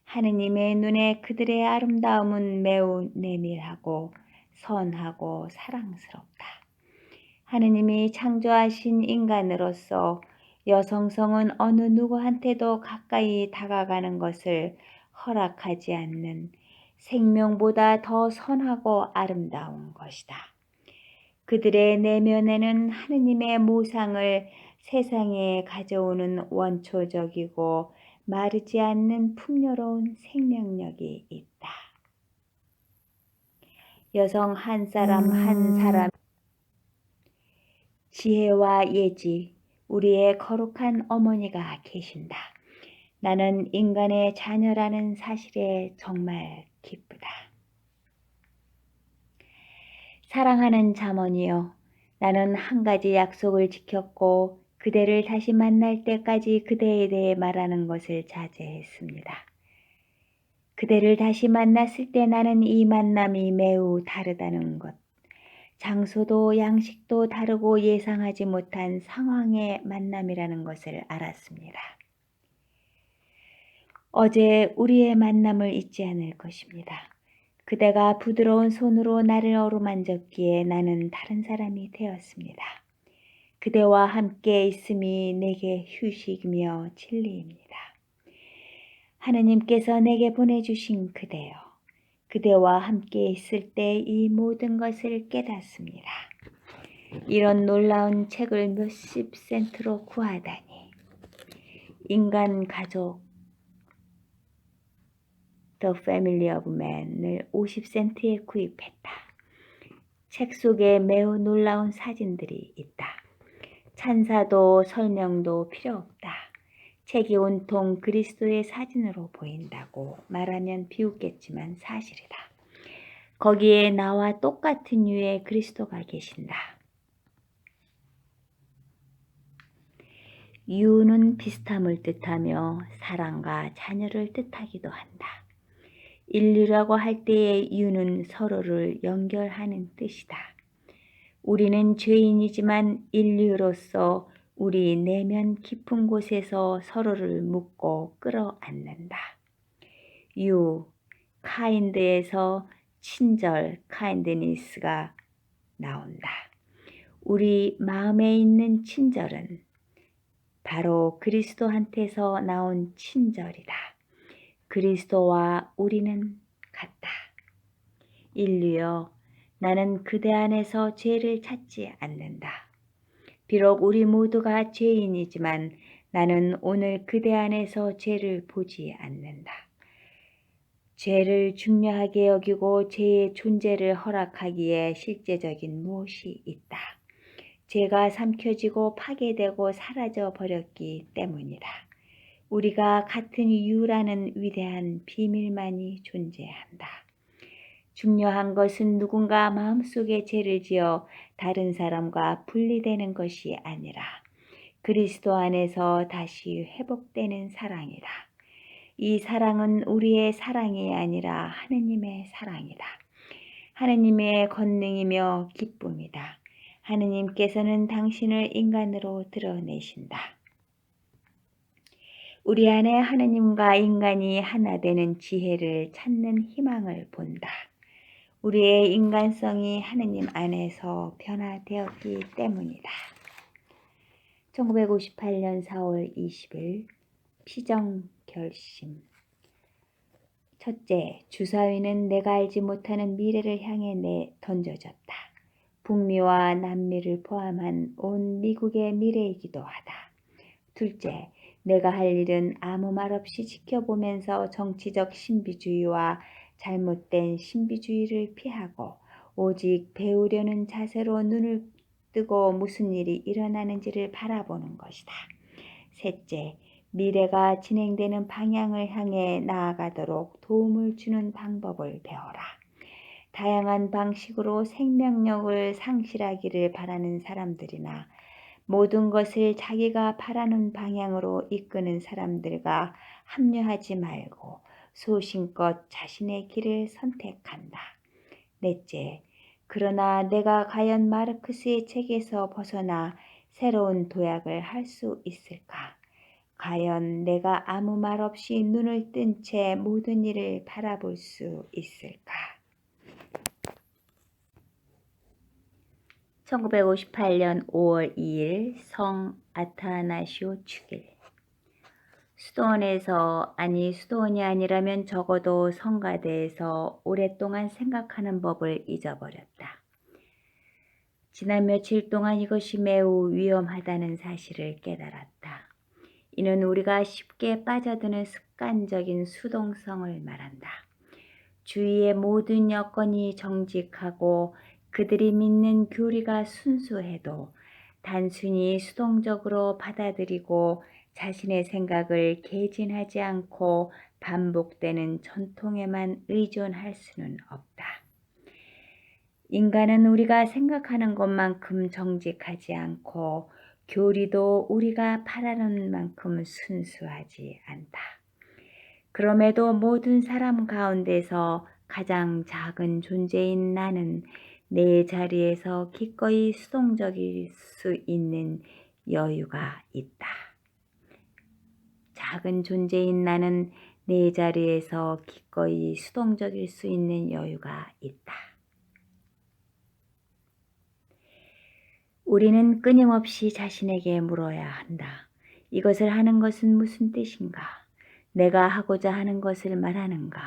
하느님의 눈에 그들의 아름다움은 매우 내밀하고 선하고 사랑스럽다. 하느님이 창조하신 인간으로서 여성성은 어느 누구한테도 가까이 다가가는 것을 허락하지 않는 생명보다 더 선하고 아름다운 것이다. 그들의 내면에는 하느님의 모상을 세상에 가져오는 원초적이고 마르지 않는 풍요로운 생명력이 있다. 여성 한 사람 지혜와 예지, 우리의 거룩한 어머니가 계신다. 나는 인간의 자녀라는 사실에 정말 기쁘다. 사랑하는 자머니여, 나는 한 가지 약속을 지켰고 그대를 다시 만날 때까지 그대에 대해 말하는 것을 자제했습니다. 그대를 다시 만났을 때 나는 이 만남이 매우 다르다는 것, 장소도 양식도 다르고 예상하지 못한 상황의 만남이라는 것을 알았습니다. 어제 우리의 만남을 잊지 않을 것입니다. 그대가 부드러운 손으로 나를 어루만졌기에 나는 다른 사람이 되었습니다. 그대와 함께 있음이 내게 휴식이며 진리입니다. 하느님께서 내게 보내주신 그대여, 그대와 함께 있을 때 이 모든 것을 깨닫습니다. 이런 놀라운 책을 몇십 센트로 구하다니. 인간 가족 The Family of Man을 50센트에 구입했다. 책 속에 매우 놀라운 사진들이 있다. 찬사도 설명도 필요 없다. 책이 온통 그리스도의 사진으로 보인다고 말하면 비웃겠지만 사실이다. 거기에 나와 똑같은 유의 그리스도가 계신다. 유는 비슷함을 뜻하며 사랑과 자녀를 뜻하기도 한다. 인류라고 할 때의 유는 서로를 연결하는 뜻이다. 우리는 죄인이지만 인류로서 우리 내면 깊은 곳에서 서로를 묶고 끌어안는다. 유, 카인드에서 친절, 카인드니스가 나온다. 우리 마음에 있는 친절은 바로 그리스도한테서 나온 친절이다. 그리스도와 우리는 같다. 인류여, 나는 그대 안에서 죄를 찾지 않는다. 비록 우리 모두가 죄인이지만 나는 오늘 그대 안에서 죄를 보지 않는다. 죄를 중요하게 여기고 죄의 존재를 허락하기에 실제적인 무엇이 있다. 죄가 삼켜지고 파괴되고 사라져 버렸기 때문이다. 우리가 같은 유라는 위대한 비밀만이 존재한다. 중요한 것은 누군가 마음속에 죄를 지어 다른 사람과 분리되는 것이 아니라 그리스도 안에서 다시 회복되는 사랑이다. 이 사랑은 우리의 사랑이 아니라 하느님의 사랑이다. 하느님의 권능이며 기쁨이다. 하느님께서는 당신을 인간으로 드러내신다. 우리 안에 하느님과 인간이 하나 되는 지혜를 찾는 희망을 본다. 우리의 인간성이 하느님 안에서 변화되었기 때문이다. 1958년 4월 20일 피정결심. 첫째, 주사위는 내가 알지 못하는 미래를 향해 던져졌다. 북미와 남미를 포함한 온 미국의 미래이기도 하다. 둘째, 내가 할 일은 아무 말 없이 지켜보면서 정치적 신비주의와 잘못된 신비주의를 피하고 오직 배우려는 자세로 눈을 뜨고 무슨 일이 일어나는지를 바라보는 것이다. 셋째, 미래가 진행되는 방향을 향해 나아가도록 도움을 주는 방법을 배워라. 다양한 방식으로 생명력을 상실하기를 바라는 사람들이나 모든 것을 자기가 바라는 방향으로 이끄는 사람들과 합류하지 말고 소신껏 자신의 길을 선택한다. 넷째, 그러나 내가 과연 마르크스의 책에서 벗어나 새로운 도약을 할 수 있을까? 과연 내가 아무 말 없이 눈을 뜬 채 모든 일을 바라볼 수 있을까? 1958년 5월 2일 성 아타나시오 축일. 수도원이 아니라면 적어도 성가대에서 오랫동안 생각하는 법을 잊어버렸다. 지난 며칠 동안 이것이 매우 위험하다는 사실을 깨달았다. 이는 우리가 쉽게 빠져드는 습관적인 수동성을 말한다. 주위의 모든 여건이 정직하고 그들이 믿는 교리가 순수해도 단순히 수동적으로 받아들이고 자신의 생각을 개진하지 않고 반복되는 전통에만 의존할 수는 없다. 인간은 우리가 생각하는 것만큼 정직하지 않고 교리도 우리가 바라는 만큼 순수하지 않다. 그럼에도 모든 사람 가운데서 가장 작은 존재인 나는 내 자리에서 기꺼이 수동적일 수 있는 여유가 있다. 작은 존재인 나는 내 자리에서 기꺼이 수동적일 수 있는 여유가 있다. 우리는 끊임없이 자신에게 물어야 한다. 이것을 하는 것은 무슨 뜻인가? 내가 하고자 하는 것을 말하는가?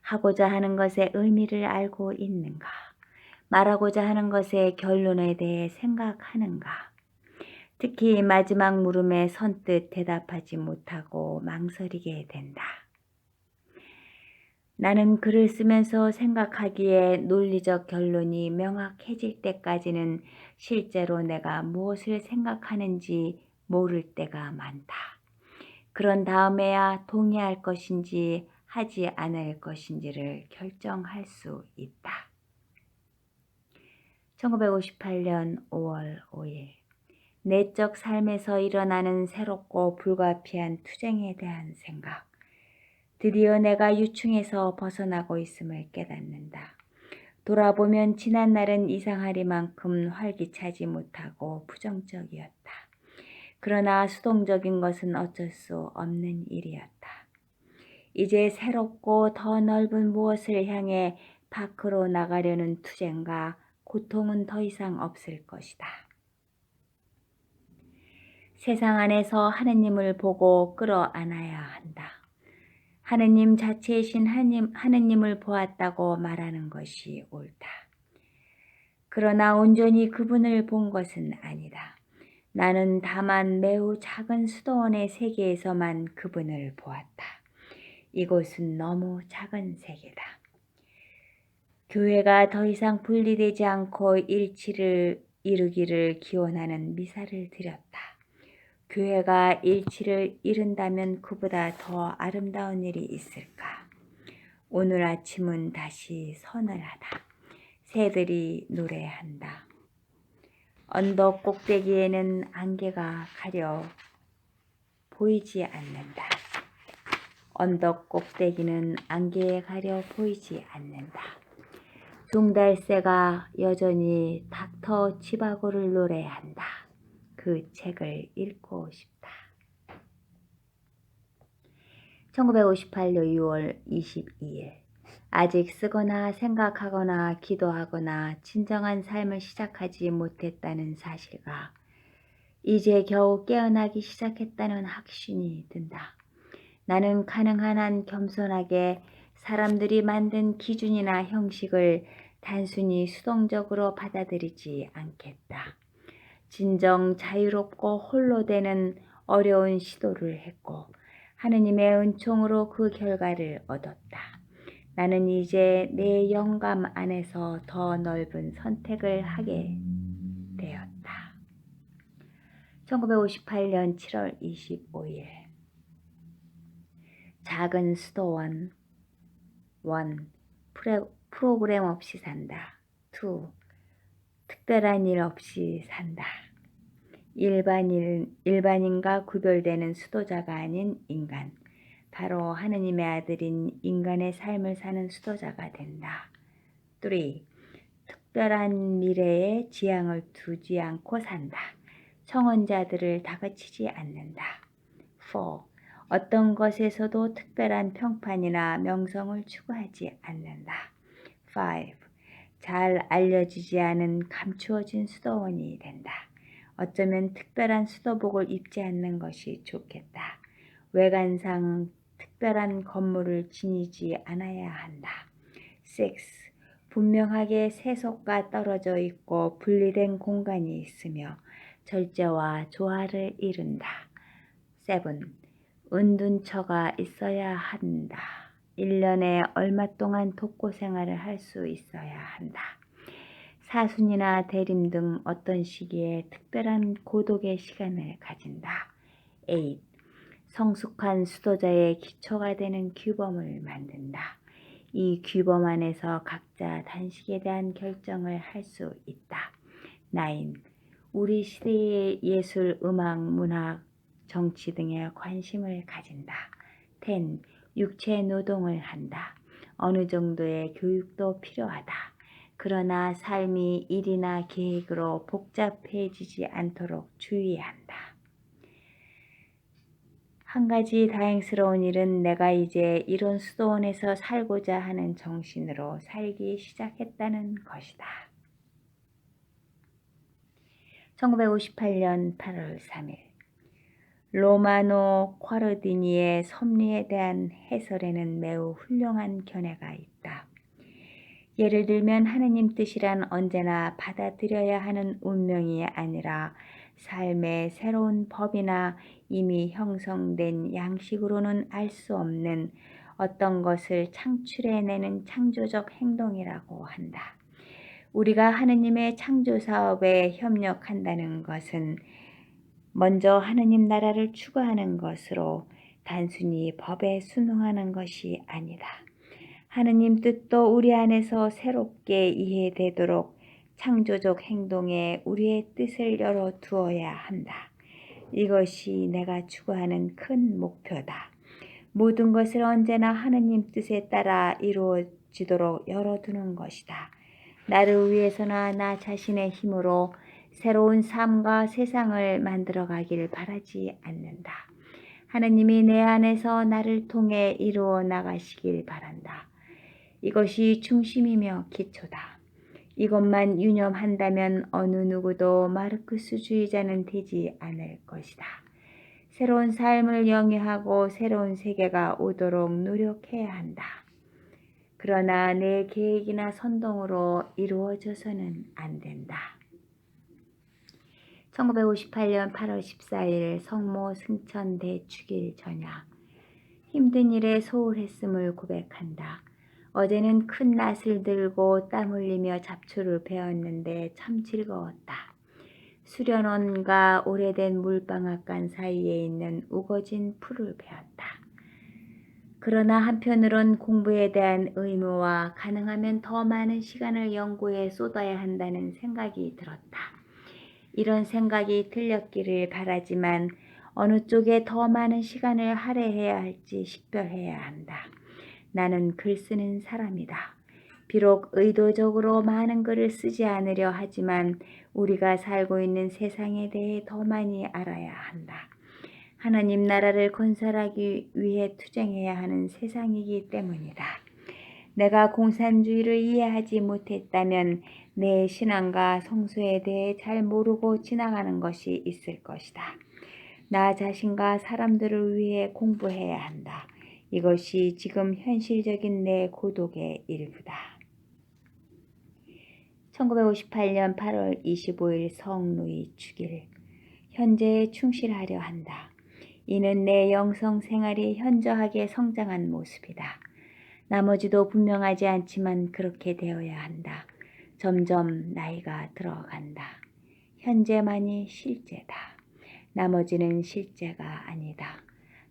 하고자 하는 것의 의미를 알고 있는가? 말하고자 하는 것의 결론에 대해 생각하는가? 특히 마지막 물음에 선뜻 대답하지 못하고 망설이게 된다. 나는 글을 쓰면서 생각하기에 논리적 결론이 명확해질 때까지는 실제로 내가 무엇을 생각하는지 모를 때가 많다. 그런 다음에야 동의할 것인지 하지 않을 것인지를 결정할 수 있다. 1958년 5월 5일 내적 삶에서 일어나는 새롭고 불가피한 투쟁에 대한 생각. 드디어 내가 유충에서 벗어나고 있음을 깨닫는다. 돌아보면 지난 날은 이상하리만큼 활기차지 못하고 부정적이었다. 그러나 수동적인 것은 어쩔 수 없는 일이었다. 이제 새롭고 더 넓은 무엇을 향해 밖으로 나가려는 투쟁과 고통은 더 이상 없을 것이다. 세상 안에서 하느님을 보고 끌어안아야 한다. 하느님 자체이신 하느님을 보았다고 말하는 것이 옳다. 그러나 온전히 그분을 본 것은 아니다. 나는 다만 매우 작은 수도원의 세계에서만 그분을 보았다. 이곳은 너무 작은 세계다. 교회가 더 이상 분리되지 않고 일치를 이루기를 기원하는 미사를 드렸다. 교회가 일치를 이룬다면 그보다 더 아름다운 일이 있을까? 오늘 아침은 다시 서늘하다. 새들이 노래한다. 언덕 꼭대기에는 안개가 가려 보이지 않는다. 언덕 꼭대기는 안개에 가려 보이지 않는다. 종달새가 여전히 닥터 지바고를 노래한다. 그 책을 읽고 싶다. 1958년 6월 22일 아직 쓰거나 생각하거나 기도하거나 진정한 삶을 시작하지 못했다는 사실과 이제 겨우 깨어나기 시작했다는 확신이 든다. 나는 가능한 한 겸손하게 사람들이 만든 기준이나 형식을 단순히 수동적으로 받아들이지 않겠다. 진정 자유롭고 홀로 되는 어려운 시도를 했고 하느님의 은총으로 그 결과를 얻었다. 나는 이제 내 영감 안에서 더 넓은 선택을 하게 되었다. 1958년 7월 25일 작은 수도원 1. 프로그램 없이 산다. 2. 특별한 일 없이 산다. 일반인과 구별되는 수도자가 아닌 인간, 바로 하느님의 아들인 인간의 삶을 사는 수도자가 된다. 3. 특별한 미래에 지향을 두지 않고 산다. 청혼자들을 다그치지 않는다. 4. 어떤 것에서도 특별한 평판이나 명성을 추구하지 않는다. 5. 잘 알려지지 않은 감추어진 수도원이 된다. 어쩌면 특별한 수도복을 입지 않는 것이 좋겠다. 외관상 특별한 건물을 지니지 않아야 한다. 6. 분명하게 세속과 떨어져 있고 분리된 공간이 있으며 절제와 조화를 이룬다. 7. 은둔처가 있어야 한다. 1년에 얼마 동안 독고 생활을 할 수 있어야 한다. 사순이나 대림 등 어떤 시기에 특별한 고독의 시간을 가진다. 8. 성숙한 수도자의 기초가 되는 규범을 만든다. 이 규범 안에서 각자 단식에 대한 결정을 할 수 있다. 9. 우리 시대의 예술, 음악, 문학, 정치 등에 관심을 가진다. 10. 육체 노동을 한다. 어느 정도의 교육도 필요하다. 그러나 삶이 일이나 계획으로 복잡해지지 않도록 주의한다. 한 가지 다행스러운 일은 내가 이제 이런 수도원에서 살고자 하는 정신으로 살기 시작했다는 것이다. 1958년 8월 3일 로마노 콰르디니의 섭리에 대한 해설에는 매우 훌륭한 견해가 있다. 예를 들면 하느님 뜻이란 언제나 받아들여야 하는 운명이 아니라 삶의 새로운 법이나 이미 형성된 양식으로는 알 수 없는 어떤 것을 창출해내는 창조적 행동이라고 한다. 우리가 하느님의 창조사업에 협력한다는 것은 먼저 하느님 나라를 추구하는 것으로 단순히 법에 순응하는 것이 아니다. 하느님 뜻도 우리 안에서 새롭게 이해되도록 창조적 행동에 우리의 뜻을 열어두어야 한다. 이것이 내가 추구하는 큰 목표다. 모든 것을 언제나 하느님 뜻에 따라 이루어지도록 열어두는 것이다. 나를 위해서나 나 자신의 힘으로 새로운 삶과 세상을 만들어가길 바라지 않는다. 하느님이 내 안에서 나를 통해 이루어 나가시길 바란다. 이것이 중심이며 기초다. 이것만 유념한다면 어느 누구도 마르크스주의자는 되지 않을 것이다. 새로운 삶을 영위하고 새로운 세계가 오도록 노력해야 한다. 그러나 내 계획이나 선동으로 이루어져서는 안 된다. 1958년 8월 14일 성모 승천 대축일 저녁. 힘든 일에 소홀했음을 고백한다. 어제는 큰 낫을 들고 땀 흘리며 잡초를 베었는데 참 즐거웠다. 수련원과 오래된 물방앗간 사이에 있는 우거진 풀을 베었다. 그러나 한편으론 공부에 대한 의무와 가능하면 더 많은 시간을 연구에 쏟아야 한다는 생각이 들었다. 이런 생각이 들렸기를 바라지만 어느 쪽에 더 많은 시간을 할애해야 할지 식별해야 한다. 나는 글 쓰는 사람이다. 비록 의도적으로 많은 글을 쓰지 않으려 하지만 우리가 살고 있는 세상에 대해 더 많이 알아야 한다. 하나님 나라를 건설하기 위해 투쟁해야 하는 세상이기 때문이다. 내가 공산주의를 이해하지 못했다면 내 신앙과 성수에 대해 잘 모르고 지나가는 것이 있을 것이다. 나 자신과 사람들을 위해 공부해야 한다. 이것이 지금 현실적인 내 고독의 일부다. 1958년 8월 25일 성루이 축일. 현재에 충실하려 한다. 이는 내 영성 생활이 현저하게 성장한 모습이다. 나머지도 분명하지 않지만 그렇게 되어야 한다. 점점 나이가 들어간다. 현재만이 실제다. 나머지는 실제가 아니다.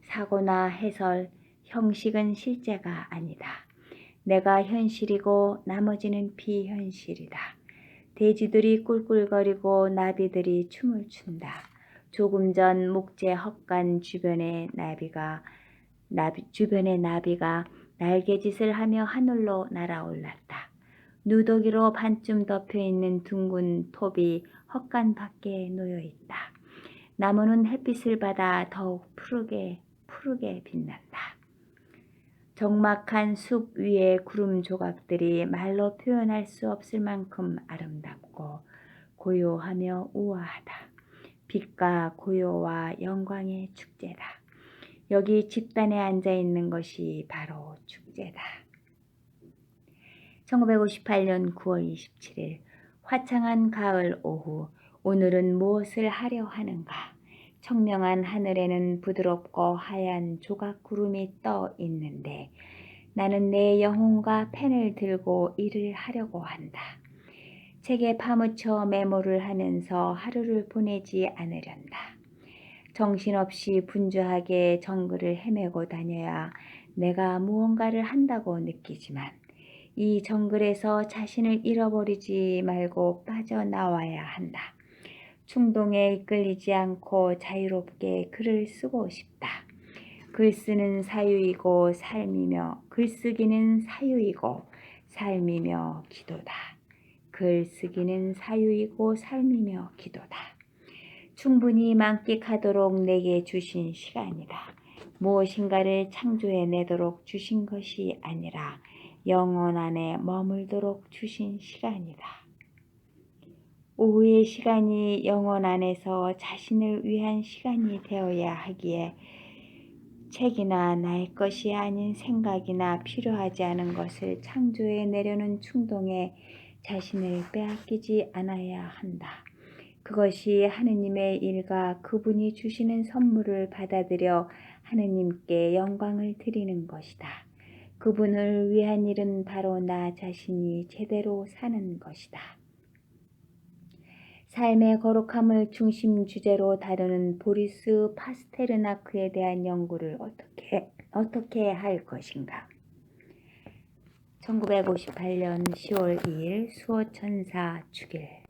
사고나 해설, 형식은 실제가 아니다. 내가 현실이고 나머지는 비현실이다. 돼지들이 꿀꿀거리고 나비들이 춤을 춘다. 조금 전 목재 헛간 주변의 나비가 날개짓을 하며 하늘로 날아올랐다. 누더기로 반쯤 덮여있는 둥근 톱이 헛간 밖에 놓여있다. 나무는 햇빛을 받아 더욱 푸르게 빛난다. 적막한 숲 위의 구름 조각들이 말로 표현할 수 없을 만큼 아름답고 고요하며 우아하다. 빛과 고요와 영광의 축제다. 여기 집단에 앉아있는 것이 바로 축제다. 1958년 9월 27일 화창한 가을 오후. 오늘은 무엇을 하려 하는가? 청명한 하늘에는 부드럽고 하얀 조각 구름이 떠 있는데 나는 내 영혼과 펜을 들고 일을 하려고 한다. 책에 파묻혀 메모를 하면서 하루를 보내지 않으련다. 정신없이 분주하게 정글을 헤매고 다녀야 내가 무언가를 한다고 느끼지만 이 정글에서 자신을 잃어버리지 말고 빠져나와야 한다. 충동에 이끌리지 않고 자유롭게 글을 쓰고 싶다. 글쓰기는 사유이고 삶이며 기도다. 글쓰기는 사유이고 삶이며 기도다. 충분히 만끽하도록 내게 주신 시간이다. 무엇인가를 창조해내도록 주신 것이 아니라 영혼 안에 머물도록 주신 시간이다. 오후의 시간이 영혼 안에서 자신을 위한 시간이 되어야 하기에 책이나 나의 것이 아닌 생각이나 필요하지 않은 것을 창조해내려는 충동에 자신을 빼앗기지 않아야 한다. 그것이 하느님의 일과 그분이 주시는 선물을 받아들여 하느님께 영광을 드리는 것이다. 그분을 위한 일은 바로 나 자신이 제대로 사는 것이다. 삶의 거룩함을 중심 주제로 다루는 보리스 파스테르나크에 대한 연구를 어떻게 할 것인가? 1958년 10월 2일 수호천사 축일.